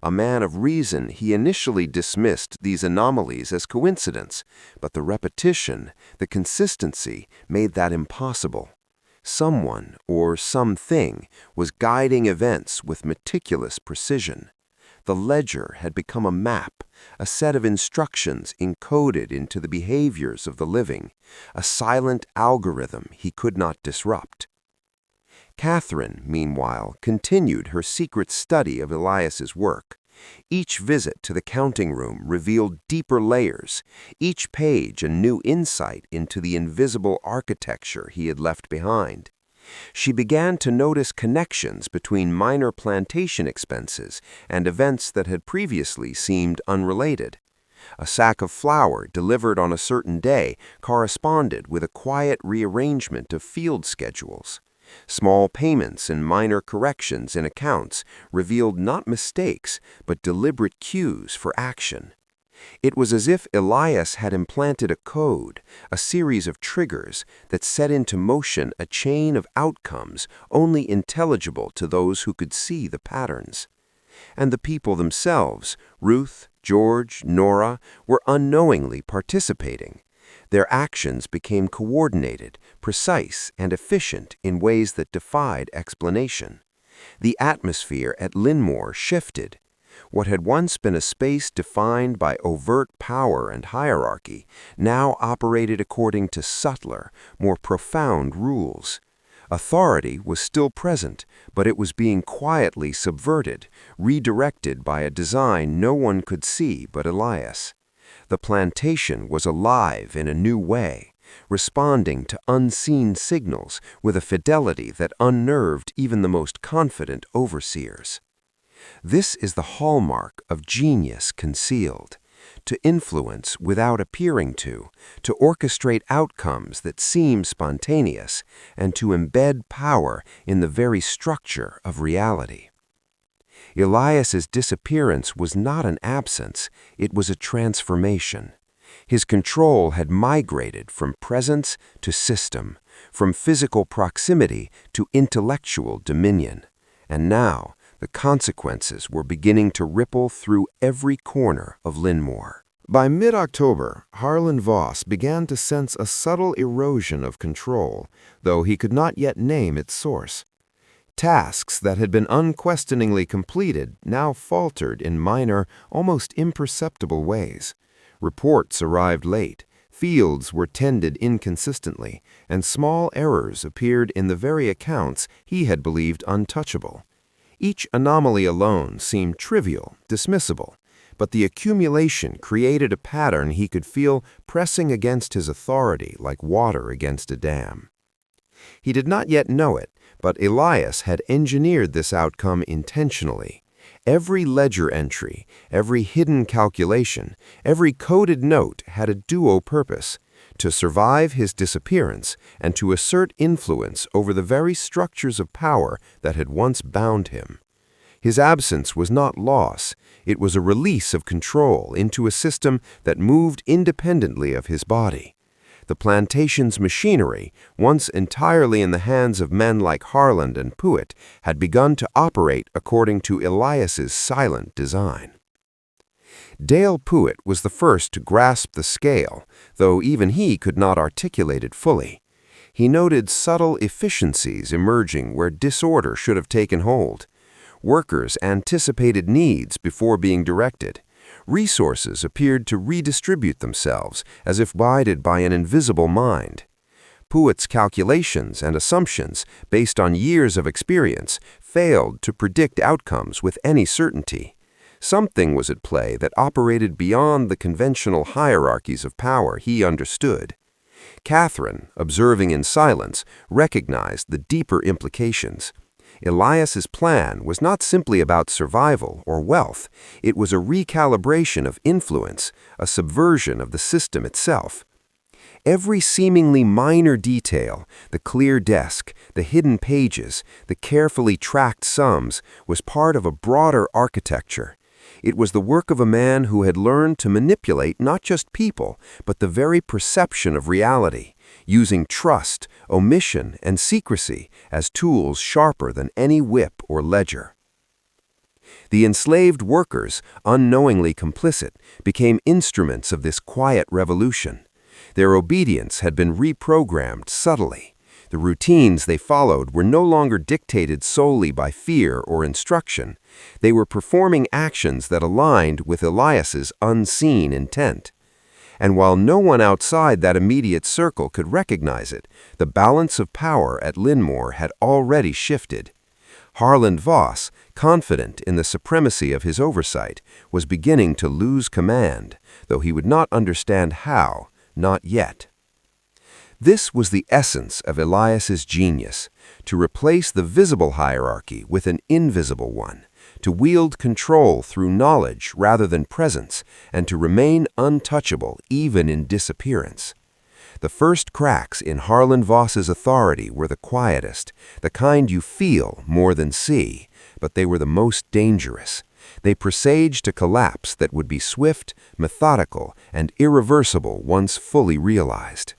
A man of reason, he initially dismissed these anomalies as coincidence, but the repetition, the consistency, made that impossible. Someone, or something, was guiding events with meticulous precision. The ledger had become a map, a set of instructions encoded into the behaviors of the living, a silent algorithm he could not disrupt. Catherine, meanwhile, continued her secret study of Elias's work. Each visit to the counting room revealed deeper layers, each page a new insight into the invisible architecture he had left behind. She began to notice connections between minor plantation expenses and events that had previously seemed unrelated. A sack of flour delivered on a certain day corresponded with a quiet rearrangement of field schedules. Small payments and minor corrections in accounts revealed not mistakes, but deliberate cues for action. It was as if Elias had implanted a code, a series of triggers that set into motion a chain of outcomes only intelligible to those who could see the patterns. And the people themselves, Ruth, George, Nora, were unknowingly participating. Their actions became coordinated, precise, and efficient in ways that defied explanation. The atmosphere at Linmore shifted. What had once been a space defined by overt power and hierarchy now operated according to subtler, more profound rules. Authority was still present, but it was being quietly subverted, redirected by a design no one could see but Elias. The plantation was alive in a new way, responding to unseen signals with a fidelity that unnerved even the most confident overseers. This is the hallmark of genius concealed: to influence without appearing to orchestrate outcomes that seem spontaneous, and to embed power in the very structure of reality. Elias's disappearance was not an absence, it was a transformation. His control had migrated from presence to system, from physical proximity to intellectual dominion. And now, the consequences were beginning to ripple through every corner of Linmore. By mid-October, Harlan Voss began to sense a subtle erosion of control, though he could not yet name its source. Tasks that had been unquestioningly completed now faltered in minor, almost imperceptible ways. Reports arrived late, fields were tended inconsistently, and small errors appeared in the very accounts he had believed untouchable. Each anomaly alone seemed trivial, dismissible, but the accumulation created a pattern he could feel pressing against his authority like water against a dam. He did not yet know it, but Elias had engineered this outcome intentionally. Every ledger entry, every hidden calculation, every coded note had a duo purpose: to survive his disappearance and to assert influence over the very structures of power that had once bound him. His absence was not loss, it was a release of control into a system that moved independently of his body. The plantation's machinery, once entirely in the hands of men like Harlan and Puett, had begun to operate according to Elias's silent design. Dale Puett was the first to grasp the scale, though even he could not articulate it fully. He noted subtle efficiencies emerging where disorder should have taken hold. Workers anticipated needs before being directed. Resources appeared to redistribute themselves as if guided by an invisible mind. Puett's calculations and assumptions, based on years of experience, failed to predict outcomes with any certainty. Something was at play that operated beyond the conventional hierarchies of power he understood. Catherine, observing in silence, recognized the deeper implications. Elias's plan was not simply about survival or wealth, it was a recalibration of influence, a subversion of the system itself. Every seemingly minor detail, the clear desk, the hidden pages, the carefully tracked sums, was part of a broader architecture. It was the work of a man who had learned to manipulate not just people, but the very perception of reality, using trust, omission, and secrecy as tools sharper than any whip or ledger. The enslaved workers, unknowingly complicit, became instruments of this quiet revolution. Their obedience had been reprogrammed subtly. The routines they followed were no longer dictated solely by fear or instruction. They were performing actions that aligned with Elias's unseen intent. And while no one outside that immediate circle could recognize it, the balance of power at Linmore had already shifted. Harland Voss, confident in the supremacy of his oversight, was beginning to lose command, though he would not understand how, not yet. This was the essence of Elias's genius, to replace the visible hierarchy with an invisible one, to wield control through knowledge rather than presence, and to remain untouchable even in disappearance. The first cracks in Harland Voss's authority were the quietest, the kind you feel more than see, but they were the most dangerous. They presaged a collapse that would be swift, methodical, and irreversible once fully realized.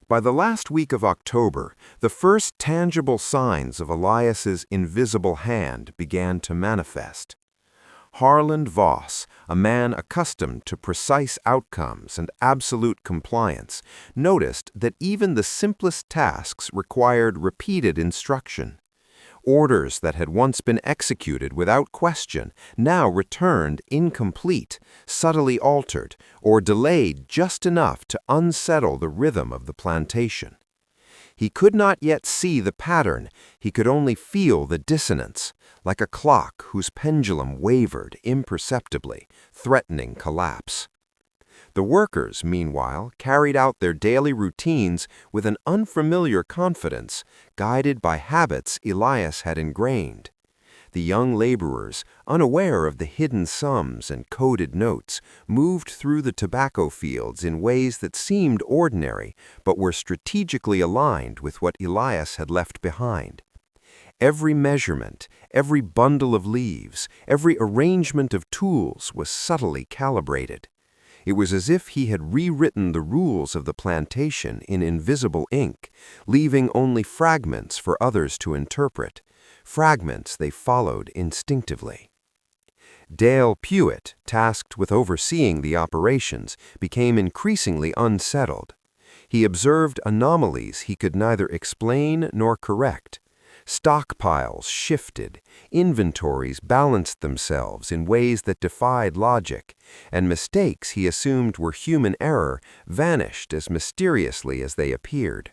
By the last week of October, the first tangible signs of Elias's invisible hand began to manifest. Harland Voss, a man accustomed to precise outcomes and absolute compliance, noticed that even the simplest tasks required repeated instruction. Orders that had once been executed without question now returned incomplete, subtly altered, or delayed just enough to unsettle the rhythm of the plantation. He could not yet see the pattern, he could only feel the dissonance, like a clock whose pendulum wavered imperceptibly, threatening collapse. The workers, meanwhile, carried out their daily routines with an unfamiliar confidence, guided by habits Elias had ingrained. The young laborers, unaware of the hidden sums and coded notes, moved through the tobacco fields in ways that seemed ordinary, but were strategically aligned with what Elias had left behind. Every measurement, every bundle of leaves, every arrangement of tools was subtly calibrated. It was as if he had rewritten the rules of the plantation in invisible ink, leaving only fragments for others to interpret, fragments they followed instinctively. Dale Pewitt, tasked with overseeing the operations, became increasingly unsettled. He observed anomalies he could neither explain nor correct. Stockpiles shifted, inventories balanced themselves in ways that defied logic, and mistakes he assumed were human error vanished as mysteriously as they appeared.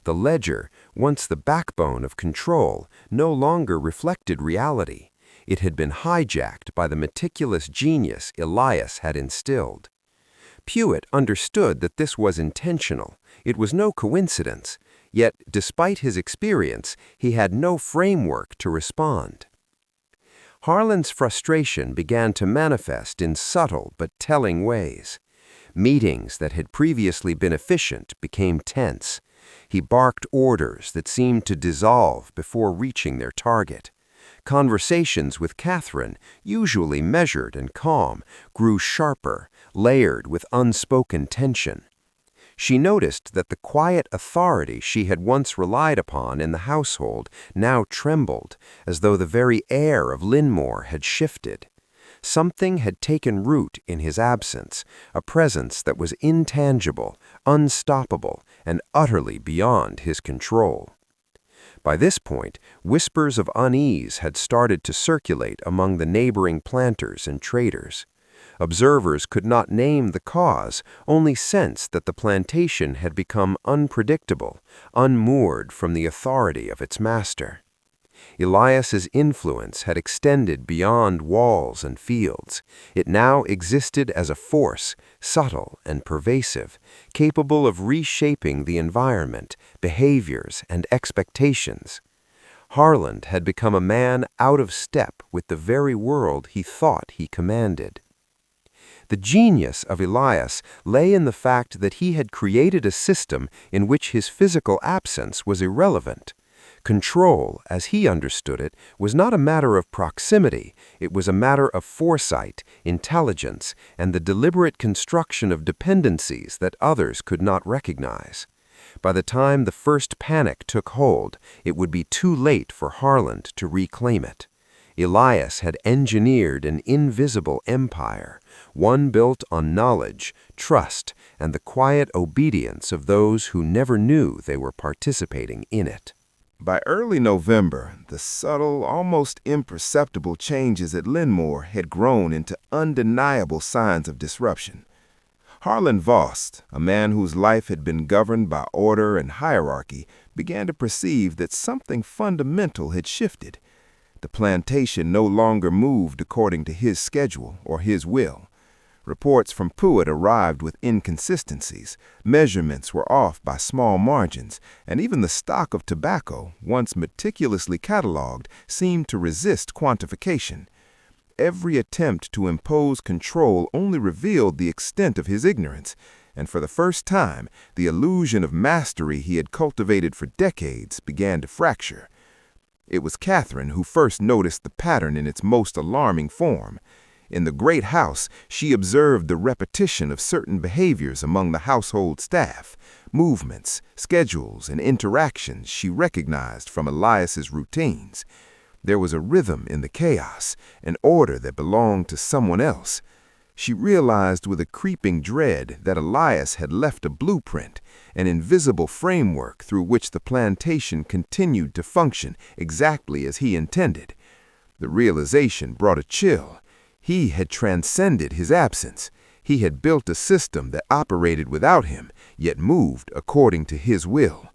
The ledger, once the backbone of control, no longer reflected reality. It had been hijacked by the meticulous genius Elias had instilled. Pewitt understood that this was intentional. It was no coincidence. Yet, despite his experience, he had no framework to respond. Harland's frustration began to manifest in subtle but telling ways. Meetings that had previously been efficient became tense. He barked orders that seemed to dissolve before reaching their target. Conversations with Catherine, usually measured and calm, grew sharper, layered with unspoken tension. She noticed that the quiet authority she had once relied upon in the household now trembled, as though the very air of Linmore had shifted. Something had taken root in his absence, a presence that was intangible, unstoppable, and utterly beyond his control. By this point, whispers of unease had started to circulate among the neighboring planters and traders. Observers could not name the cause, only sense that the plantation had become unpredictable, unmoored from the authority of its master. Elias's influence had extended beyond walls and fields. It now existed as a force, subtle and pervasive, capable of reshaping the environment, behaviors, and expectations. Harland had become a man out of step with the very world he thought he commanded. The genius of Elias lay in the fact that he had created a system in which his physical absence was irrelevant. Control, as he understood it, was not a matter of proximity, it was a matter of foresight, intelligence, and the deliberate construction of dependencies that others could not recognize. By the time the first panic took hold, it would be too late for Harland to reclaim it. Elias had engineered an invisible empire, one built on knowledge, trust, and the quiet obedience of those who never knew they were participating in it. By early November, the subtle, almost imperceptible changes at Linmore had grown into undeniable signs of disruption. Harlan Voss, a man whose life had been governed by order and hierarchy, began to perceive that something fundamental had shifted. The plantation no longer moved according to his schedule or his will. Reports from Pruitt arrived with inconsistencies, measurements were off by small margins, and even the stock of tobacco, once meticulously cataloged, seemed to resist quantification. Every attempt to impose control only revealed the extent of his ignorance, and for the first time, the illusion of mastery he had cultivated for decades began to fracture. It was Catherine who first noticed the pattern in its most alarming form. In the great house, she observed the repetition of certain behaviors among the household staff, movements, schedules, and interactions she recognized from Elias's routines. There was a rhythm in the chaos, an order that belonged to someone else. She realized with a creeping dread that Elias had left a blueprint, an invisible framework through which the plantation continued to function exactly as he intended. The realization brought a chill. He had transcended his absence. He had built a system that operated without him, yet moved according to his will.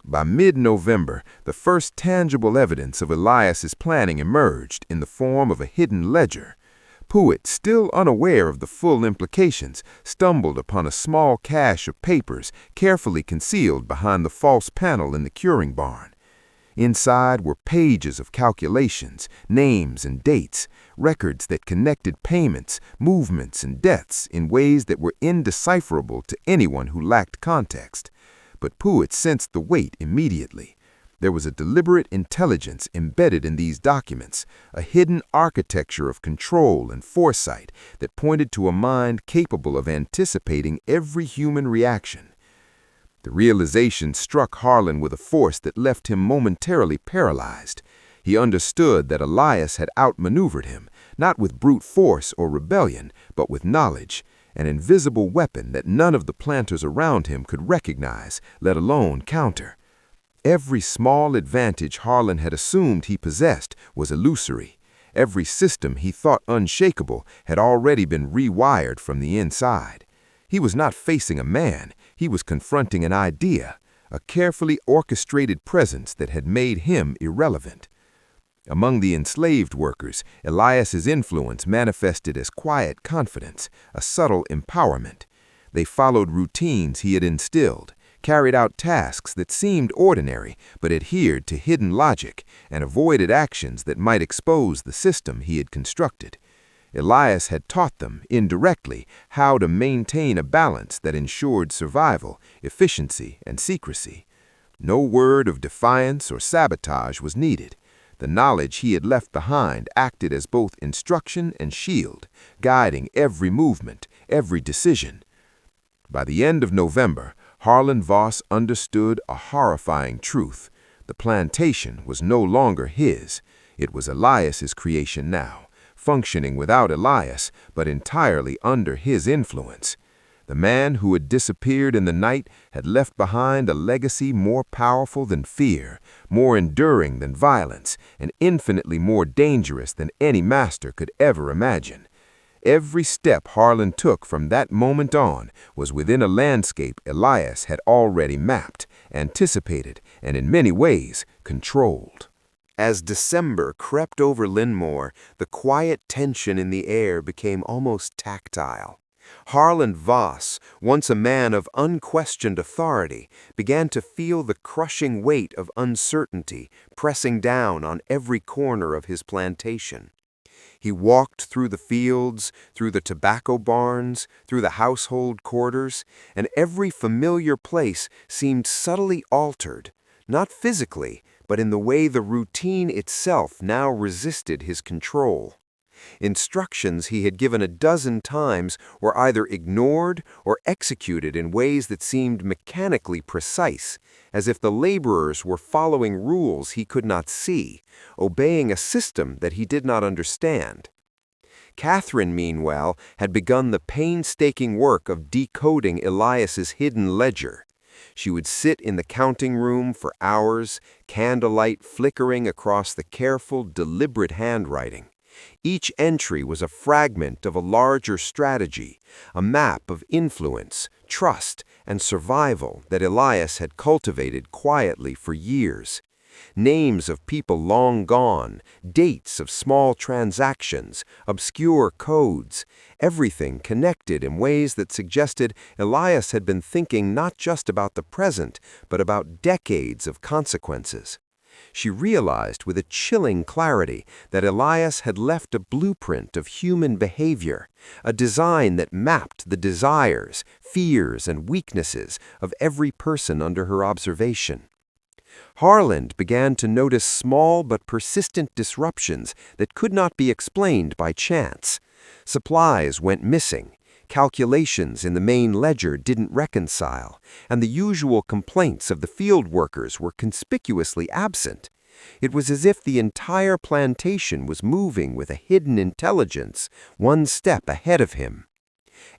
By mid-November, the first tangible evidence of Elias's planning emerged in the form of a hidden ledger. Pruitt, still unaware of the full implications, stumbled upon a small cache of papers carefully concealed behind the false panel in the curing barn. Inside were pages of calculations, names and dates, records that connected payments, movements, and deaths in ways that were indecipherable to anyone who lacked context. But Pruitt sensed the weight immediately. There was a deliberate intelligence embedded in these documents, a hidden architecture of control and foresight that pointed to a mind capable of anticipating every human reaction. The realization struck Harlan with a force that left him momentarily paralyzed. He understood that Elias had outmaneuvered him, not with brute force or rebellion, but with knowledge, an invisible weapon that none of the planters around him could recognize, let alone counter. Every small advantage Harlan had assumed he possessed was illusory. Every system he thought unshakable had already been rewired from the inside. He was not facing a man, he was confronting an idea, a carefully orchestrated presence that had made him irrelevant. Among the enslaved workers, Elias's influence manifested as quiet confidence, a subtle empowerment. They followed routines he had instilled, carried out tasks that seemed ordinary but adhered to hidden logic, and avoided actions that might expose the system he had constructed. Elias had taught them, indirectly, how to maintain a balance that ensured survival, efficiency, and secrecy. No word of defiance or sabotage was needed. The knowledge he had left behind acted as both instruction and shield, guiding every movement, every decision. By the end of November, Harlan Voss understood a horrifying truth. The plantation was no longer his. It was Elias's creation now, functioning without Elias, but entirely under his influence. The man who had disappeared in the night had left behind a legacy more powerful than fear, more enduring than violence, and infinitely more dangerous than any master could ever imagine. Every step Harlan took from that moment on was within a landscape Elias had already mapped, anticipated, and in many ways controlled. As December crept over Linmore, the quiet tension in the air became almost tactile. Harlan Voss, once a man of unquestioned authority, began to feel the crushing weight of uncertainty pressing down on every corner of his plantation. He walked through the fields, through the tobacco barns, through the household quarters, and every familiar place seemed subtly altered, not physically, but in the way the routine itself now resisted his control. Instructions he had given a dozen times were either ignored or executed in ways that seemed mechanically precise, as if the laborers were following rules he could not see, obeying a system that he did not understand. Catherine, meanwhile, had begun the painstaking work of decoding Elias's hidden ledger. She would sit in the counting room for hours, candlelight flickering across the careful, deliberate handwriting. Each entry was a fragment of a larger strategy, a map of influence, trust, and survival that Elias had cultivated quietly for years. Names of people long gone, dates of small transactions, obscure codes, everything connected in ways that suggested Elias had been thinking not just about the present, but about decades of consequences. She realized with a chilling clarity that Elias had left a blueprint of human behavior, a design that mapped the desires, fears, and weaknesses of every person under her observation. Harland began to notice small but persistent disruptions that could not be explained by chance. Supplies went missing, calculations in the main ledger didn't reconcile, and the usual complaints of the field workers were conspicuously absent. It was as if the entire plantation was moving with a hidden intelligence, one step ahead of him.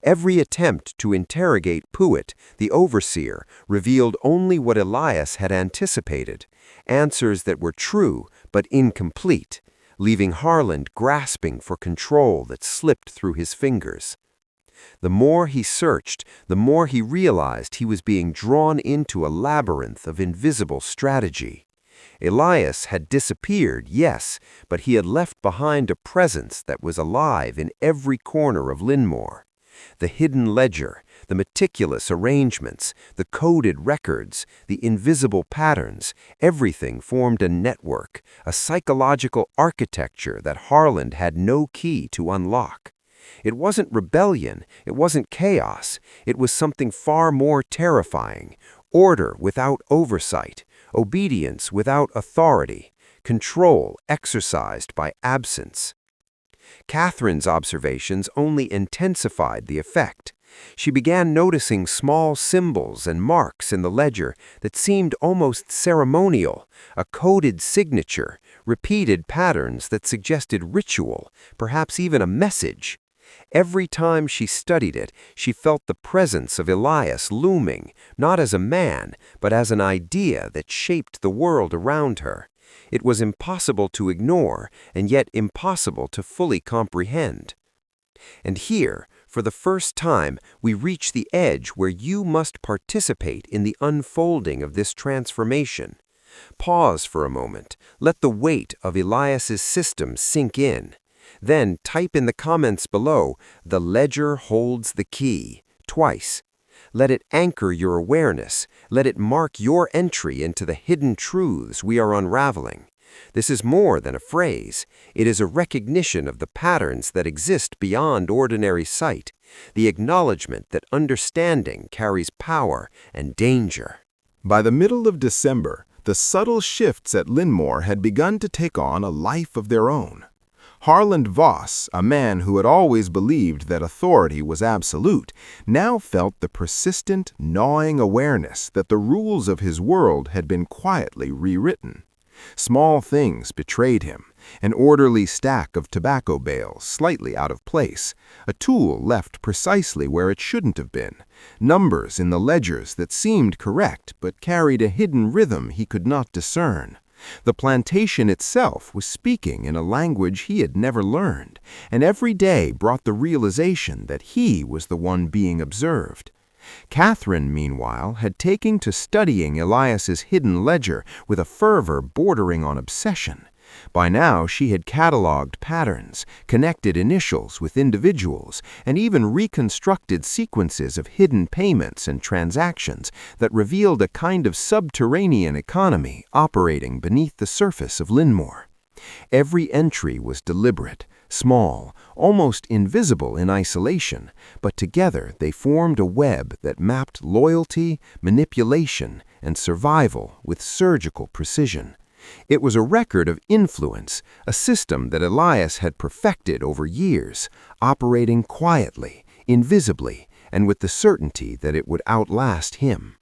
Every attempt to interrogate Puett, the overseer, revealed only what Elias had anticipated, answers that were true but incomplete, leaving Harland grasping for control that slipped through his fingers. The more he searched, the more he realized he was being drawn into a labyrinth of invisible strategy. Elias had disappeared, yes, but he had left behind a presence that was alive in every corner of Linmore. The hidden ledger, the meticulous arrangements, the coded records, the invisible patterns, everything formed a network, a psychological architecture that Harland had no key to unlock. It wasn't rebellion, it wasn't chaos, it was something far more terrifying: order without oversight, obedience without authority, control exercised by absence. Catherine's observations only intensified the effect. She began noticing small symbols and marks in the ledger that seemed almost ceremonial, a coded signature, repeated patterns that suggested ritual, perhaps even a message. Every time she studied it, she felt the presence of Elias looming, not as a man, but as an idea that shaped the world around her. It was impossible to ignore, and yet impossible to fully comprehend. And here, for the first time, we reach the edge where you must participate in the unfolding of this transformation. Pause for a moment. Let the weight of Elias's system sink in. Then type in the comments below, "The ledger holds the key," twice. Let it anchor your awareness. Let it mark your entry into the hidden truths we are unraveling. This is more than a phrase. It is a recognition of the patterns that exist beyond ordinary sight, the acknowledgement that understanding carries power and danger. By the middle of December, the subtle shifts at Linmore had begun to take on a life of their own. Harland Voss, a man who had always believed that authority was absolute, now felt the persistent, gnawing awareness that the rules of his world had been quietly rewritten. Small things betrayed him: an orderly stack of tobacco bales slightly out of place, a tool left precisely where it shouldn't have been, numbers in the ledgers that seemed correct but carried a hidden rhythm he could not discern. The plantation itself was speaking in a language he had never learned, and every day brought the realization that he was the one being observed. Catherine, meanwhile, had taken to studying Elias's hidden ledger with a fervor bordering on obsession. By now she had cataloged patterns, connected initials with individuals, and even reconstructed sequences of hidden payments and transactions that revealed a kind of subterranean economy operating beneath the surface of Linmore. Every entry was deliberate, small, almost invisible in isolation, but together they formed a web that mapped loyalty, manipulation, and survival with surgical precision. It was a record of influence, a system that Elias had perfected over years, operating quietly, invisibly, and with the certainty that it would outlast him.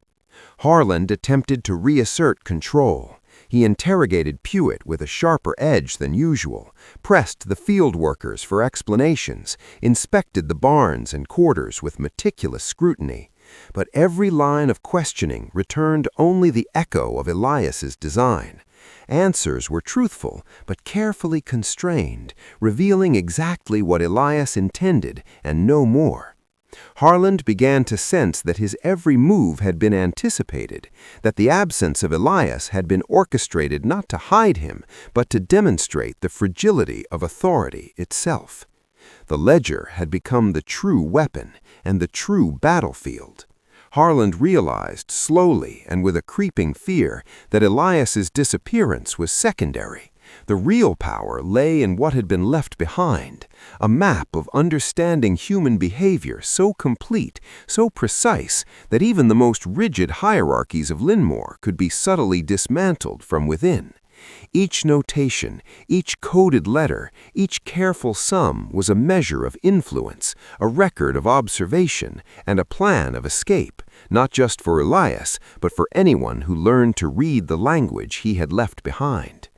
Harland attempted to reassert control. He interrogated Puett with a sharper edge than usual, pressed the field workers for explanations, inspected the barns and quarters with meticulous scrutiny. But every line of questioning returned only the echo of Elias's design. Answers were truthful, but carefully constrained, revealing exactly what Elias intended and no more. Harland began to sense that his every move had been anticipated, that the absence of Elias had been orchestrated not to hide him, but to demonstrate the fragility of authority itself. The ledger had become the true weapon and the true battlefield. Harland realized, slowly and with a creeping fear, that Elias's disappearance was secondary. The real power lay in what had been left behind, a map of understanding human behavior so complete, so precise, that even the most rigid hierarchies of Linmore could be subtly dismantled from within. Each notation, each coded letter, each careful sum was a measure of influence, a record of observation, and a plan of escape, not just for Elias, but for anyone who learned to read the language he had left behind.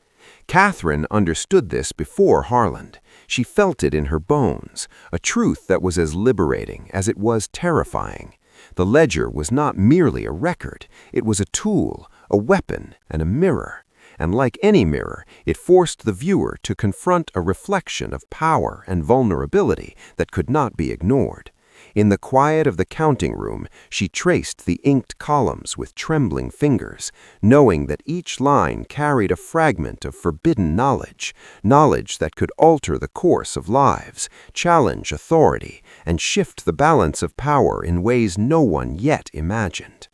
Catherine understood this before Harland. She felt it in her bones, a truth that was as liberating as it was terrifying. The ledger was not merely a record, it was a tool, a weapon, and a mirror. And like any mirror, it forced the viewer to confront a reflection of power and vulnerability that could not be ignored. In the quiet of the counting room, she traced the inked columns with trembling fingers, knowing that each line carried a fragment of forbidden knowledge, knowledge that could alter the course of lives, challenge authority, and shift the balance of power in ways no one yet imagined.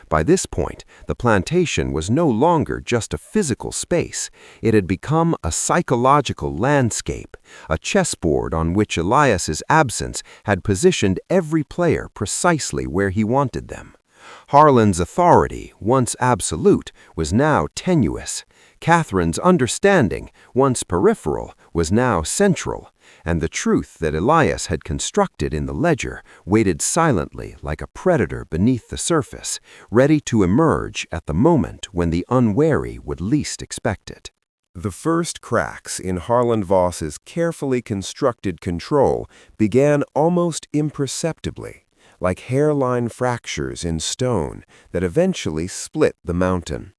By this point, the plantation was no longer just a physical space. It had become a psychological landscape, a chessboard on which Elias's absence had positioned every player precisely where he wanted them. Harland's authority, once absolute, was now tenuous. Catherine's understanding, once peripheral, was now central, and the truth that Elias had constructed in the ledger waited silently like a predator beneath the surface, ready to emerge at the moment when the unwary would least expect it. The first cracks in Harland Voss's carefully constructed control began almost imperceptibly, like hairline fractures in stone that eventually split the mountain.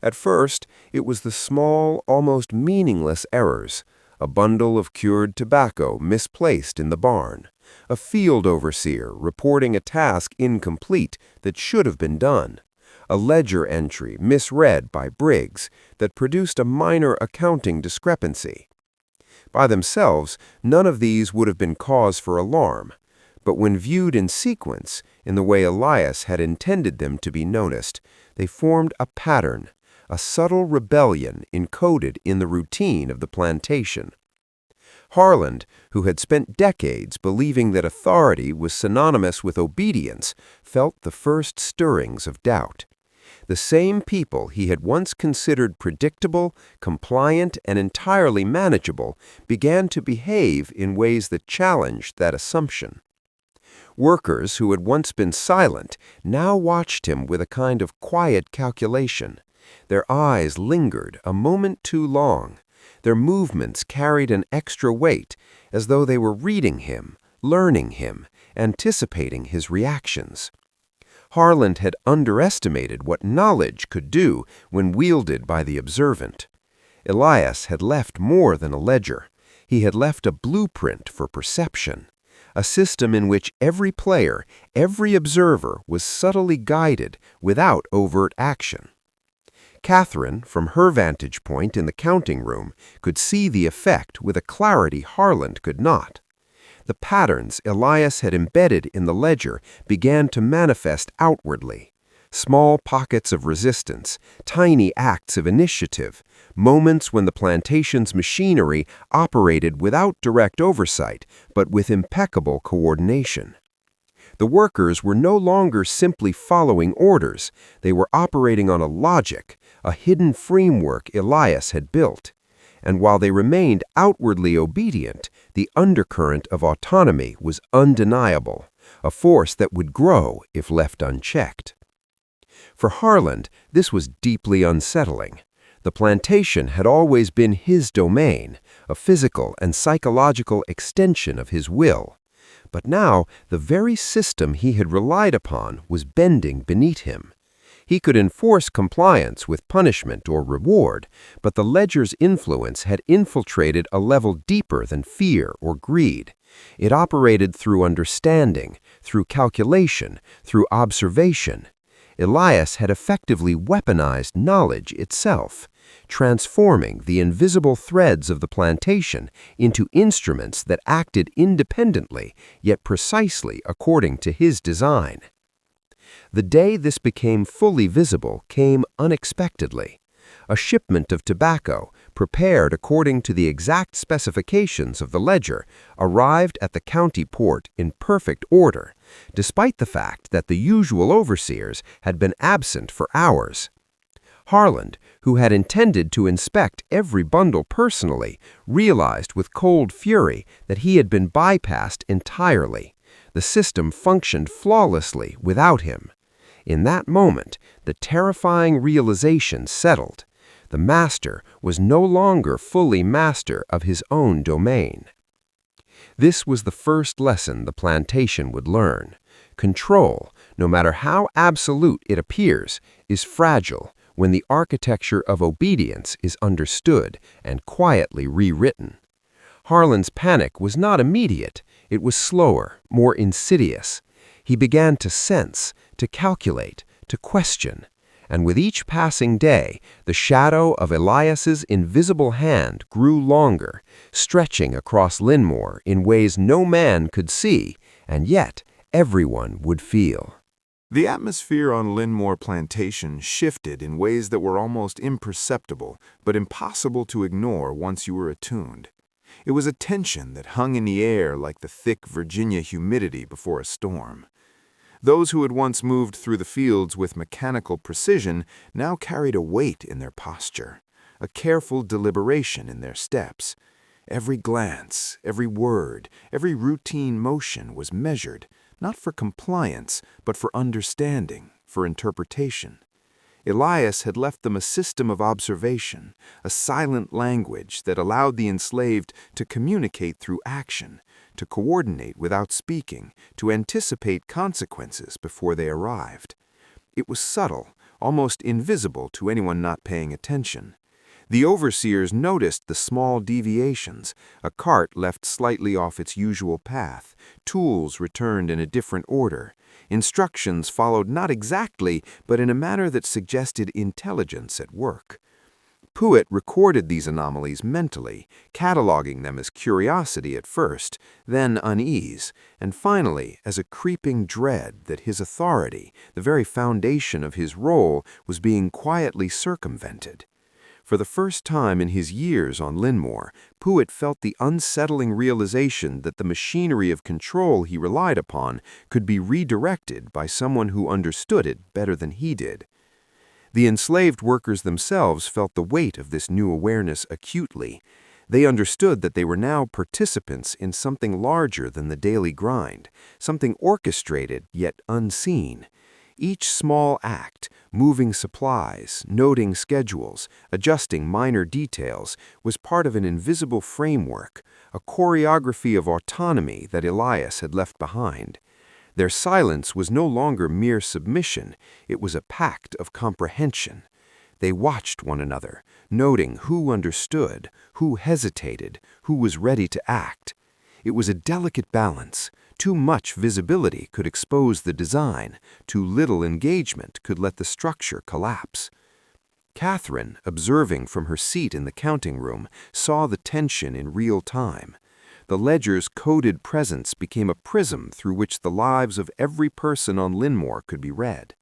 At first, it was the small, almost meaningless errors, a bundle of cured tobacco misplaced in the barn, a field overseer reporting a task incomplete that should have been done, a ledger entry misread by Briggs that produced a minor accounting discrepancy. By themselves, none of these would have been cause for alarm, but when viewed in sequence, in the way Elias had intended them to be noticed, they formed a pattern, a subtle rebellion encoded in the routine of the plantation. Harland, who had spent decades believing that authority was synonymous with obedience, felt the first stirrings of doubt. The same people he had once considered predictable, compliant, and entirely manageable began to behave in ways that challenged that assumption. Workers who had once been silent now watched him with a kind of quiet calculation. Their eyes lingered a moment too long. Their movements carried an extra weight, as though they were reading him, learning him, anticipating his reactions. Harland had underestimated what knowledge could do when wielded by the observant. Elias had left more than a ledger. He had left a blueprint for perception, a system in which every player, every observer was subtly guided without overt action. Catherine, from her vantage point in the counting room, could see the effect with a clarity Harland could not. The patterns Elias had embedded in the ledger began to manifest outwardly. Small pockets of resistance, tiny acts of initiative, moments when the plantation's machinery operated without direct oversight, but with impeccable coordination. The workers were no longer simply following orders. They were operating on a logic, a hidden framework Elias had built. And while they remained outwardly obedient, the undercurrent of autonomy was undeniable, a force that would grow if left unchecked. For Harland, this was deeply unsettling. The plantation had always been his domain, a physical and psychological extension of his will. But now, the very system he had relied upon was bending beneath him. He could enforce compliance with punishment or reward, but the ledger's influence had infiltrated a level deeper than fear or greed. It operated through understanding, through calculation, through observation. Elias had effectively weaponized knowledge itself, transforming the invisible threads of the plantation into instruments that acted independently, yet precisely according to his design. The day this became fully visible came unexpectedly. A shipment of tobacco, prepared according to the exact specifications of the ledger, arrived at the county port in perfect order, despite the fact that the usual overseers had been absent for hours. Harland, who had intended to inspect every bundle personally, realized with cold fury that he had been bypassed entirely. The system functioned flawlessly without him. In that moment, the terrifying realization settled. The master was no longer fully master of his own domain. This was the first lesson the plantation would learn. Control, no matter how absolute it appears, is fragile when the architecture of obedience is understood and quietly rewritten. Harlan's panic was not immediate. It was slower, more insidious. He began to sense, to calculate, to question. And with each passing day, the shadow of Elias's invisible hand grew longer, stretching across Linmore in ways no man could see, and yet everyone would feel. The atmosphere on Linmore Plantation shifted in ways that were almost imperceptible, but impossible to ignore once you were attuned. It was a tension that hung in the air like the thick Virginia humidity before a storm. Those who had once moved through the fields with mechanical precision now carried a weight in their posture, a careful deliberation in their steps. Every glance, every word, every routine motion was measured, not for compliance, but for understanding, for interpretation. Elias had left them a system of observation, a silent language that allowed the enslaved to communicate through action, to coordinate without speaking, to anticipate consequences before they arrived. It was subtle, almost invisible to anyone not paying attention. The overseers noticed the small deviations, a cart left slightly off its usual path, tools returned in a different order. Instructions followed not exactly, but in a manner that suggested intelligence at work. Puett recorded these anomalies mentally, cataloging them as curiosity at first, then unease, and finally as a creeping dread that his authority, the very foundation of his role, was being quietly circumvented. For the first time in his years on Linmore, Puett felt the unsettling realization that the machinery of control he relied upon could be redirected by someone who understood it better than he did. The enslaved workers themselves felt the weight of this new awareness acutely. They understood that they were now participants in something larger than the daily grind, something orchestrated yet unseen. Each small act, moving supplies, noting schedules, adjusting minor details, was part of an invisible framework, a choreography of autonomy that Elias had left behind. Their silence was no longer mere submission, it was a pact of comprehension. They watched one another, noting who understood, who hesitated, who was ready to act. It was a delicate balance. Too much visibility could expose the design, too little engagement could let the structure collapse. Catherine, observing from her seat in the counting room, saw the tension in real time. The ledger's coded presence became a prism through which the lives of every person on Linmore could be read.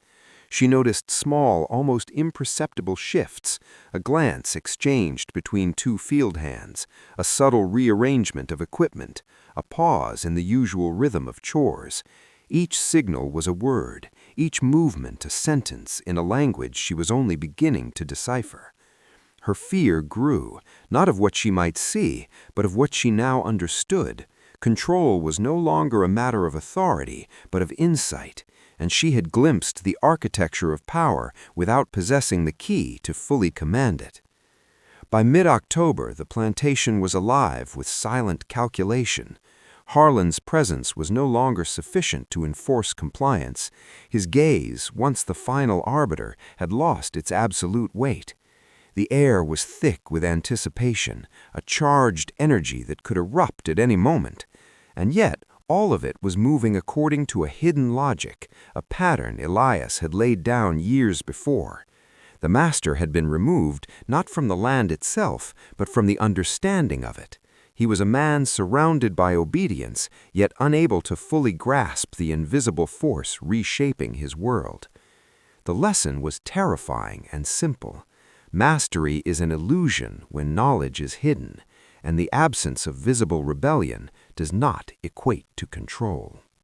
She noticed small, almost imperceptible shifts, a glance exchanged between two field hands, a subtle rearrangement of equipment, a pause in the usual rhythm of chores. Each signal was a word, each movement a sentence in a language she was only beginning to decipher. Her fear grew, not of what she might see, but of what she now understood. Control was no longer a matter of authority, but of insight, and she had glimpsed the architecture of power without possessing the key to fully command it. By mid-October, the plantation was alive with silent calculation. Harlan's presence was no longer sufficient to enforce compliance. His gaze, once the final arbiter, had lost its absolute weight. The air was thick with anticipation, a charged energy that could erupt at any moment. And yet, all of it was moving according to a hidden logic, a pattern Elias had laid down years before. The master had been removed not from the land itself, but from the understanding of it. He was a man surrounded by obedience, yet unable to fully grasp the invisible force reshaping his world. The lesson was terrifying and simple. Mastery is an illusion when knowledge is hidden, and the absence of visible rebellion does not equate to control.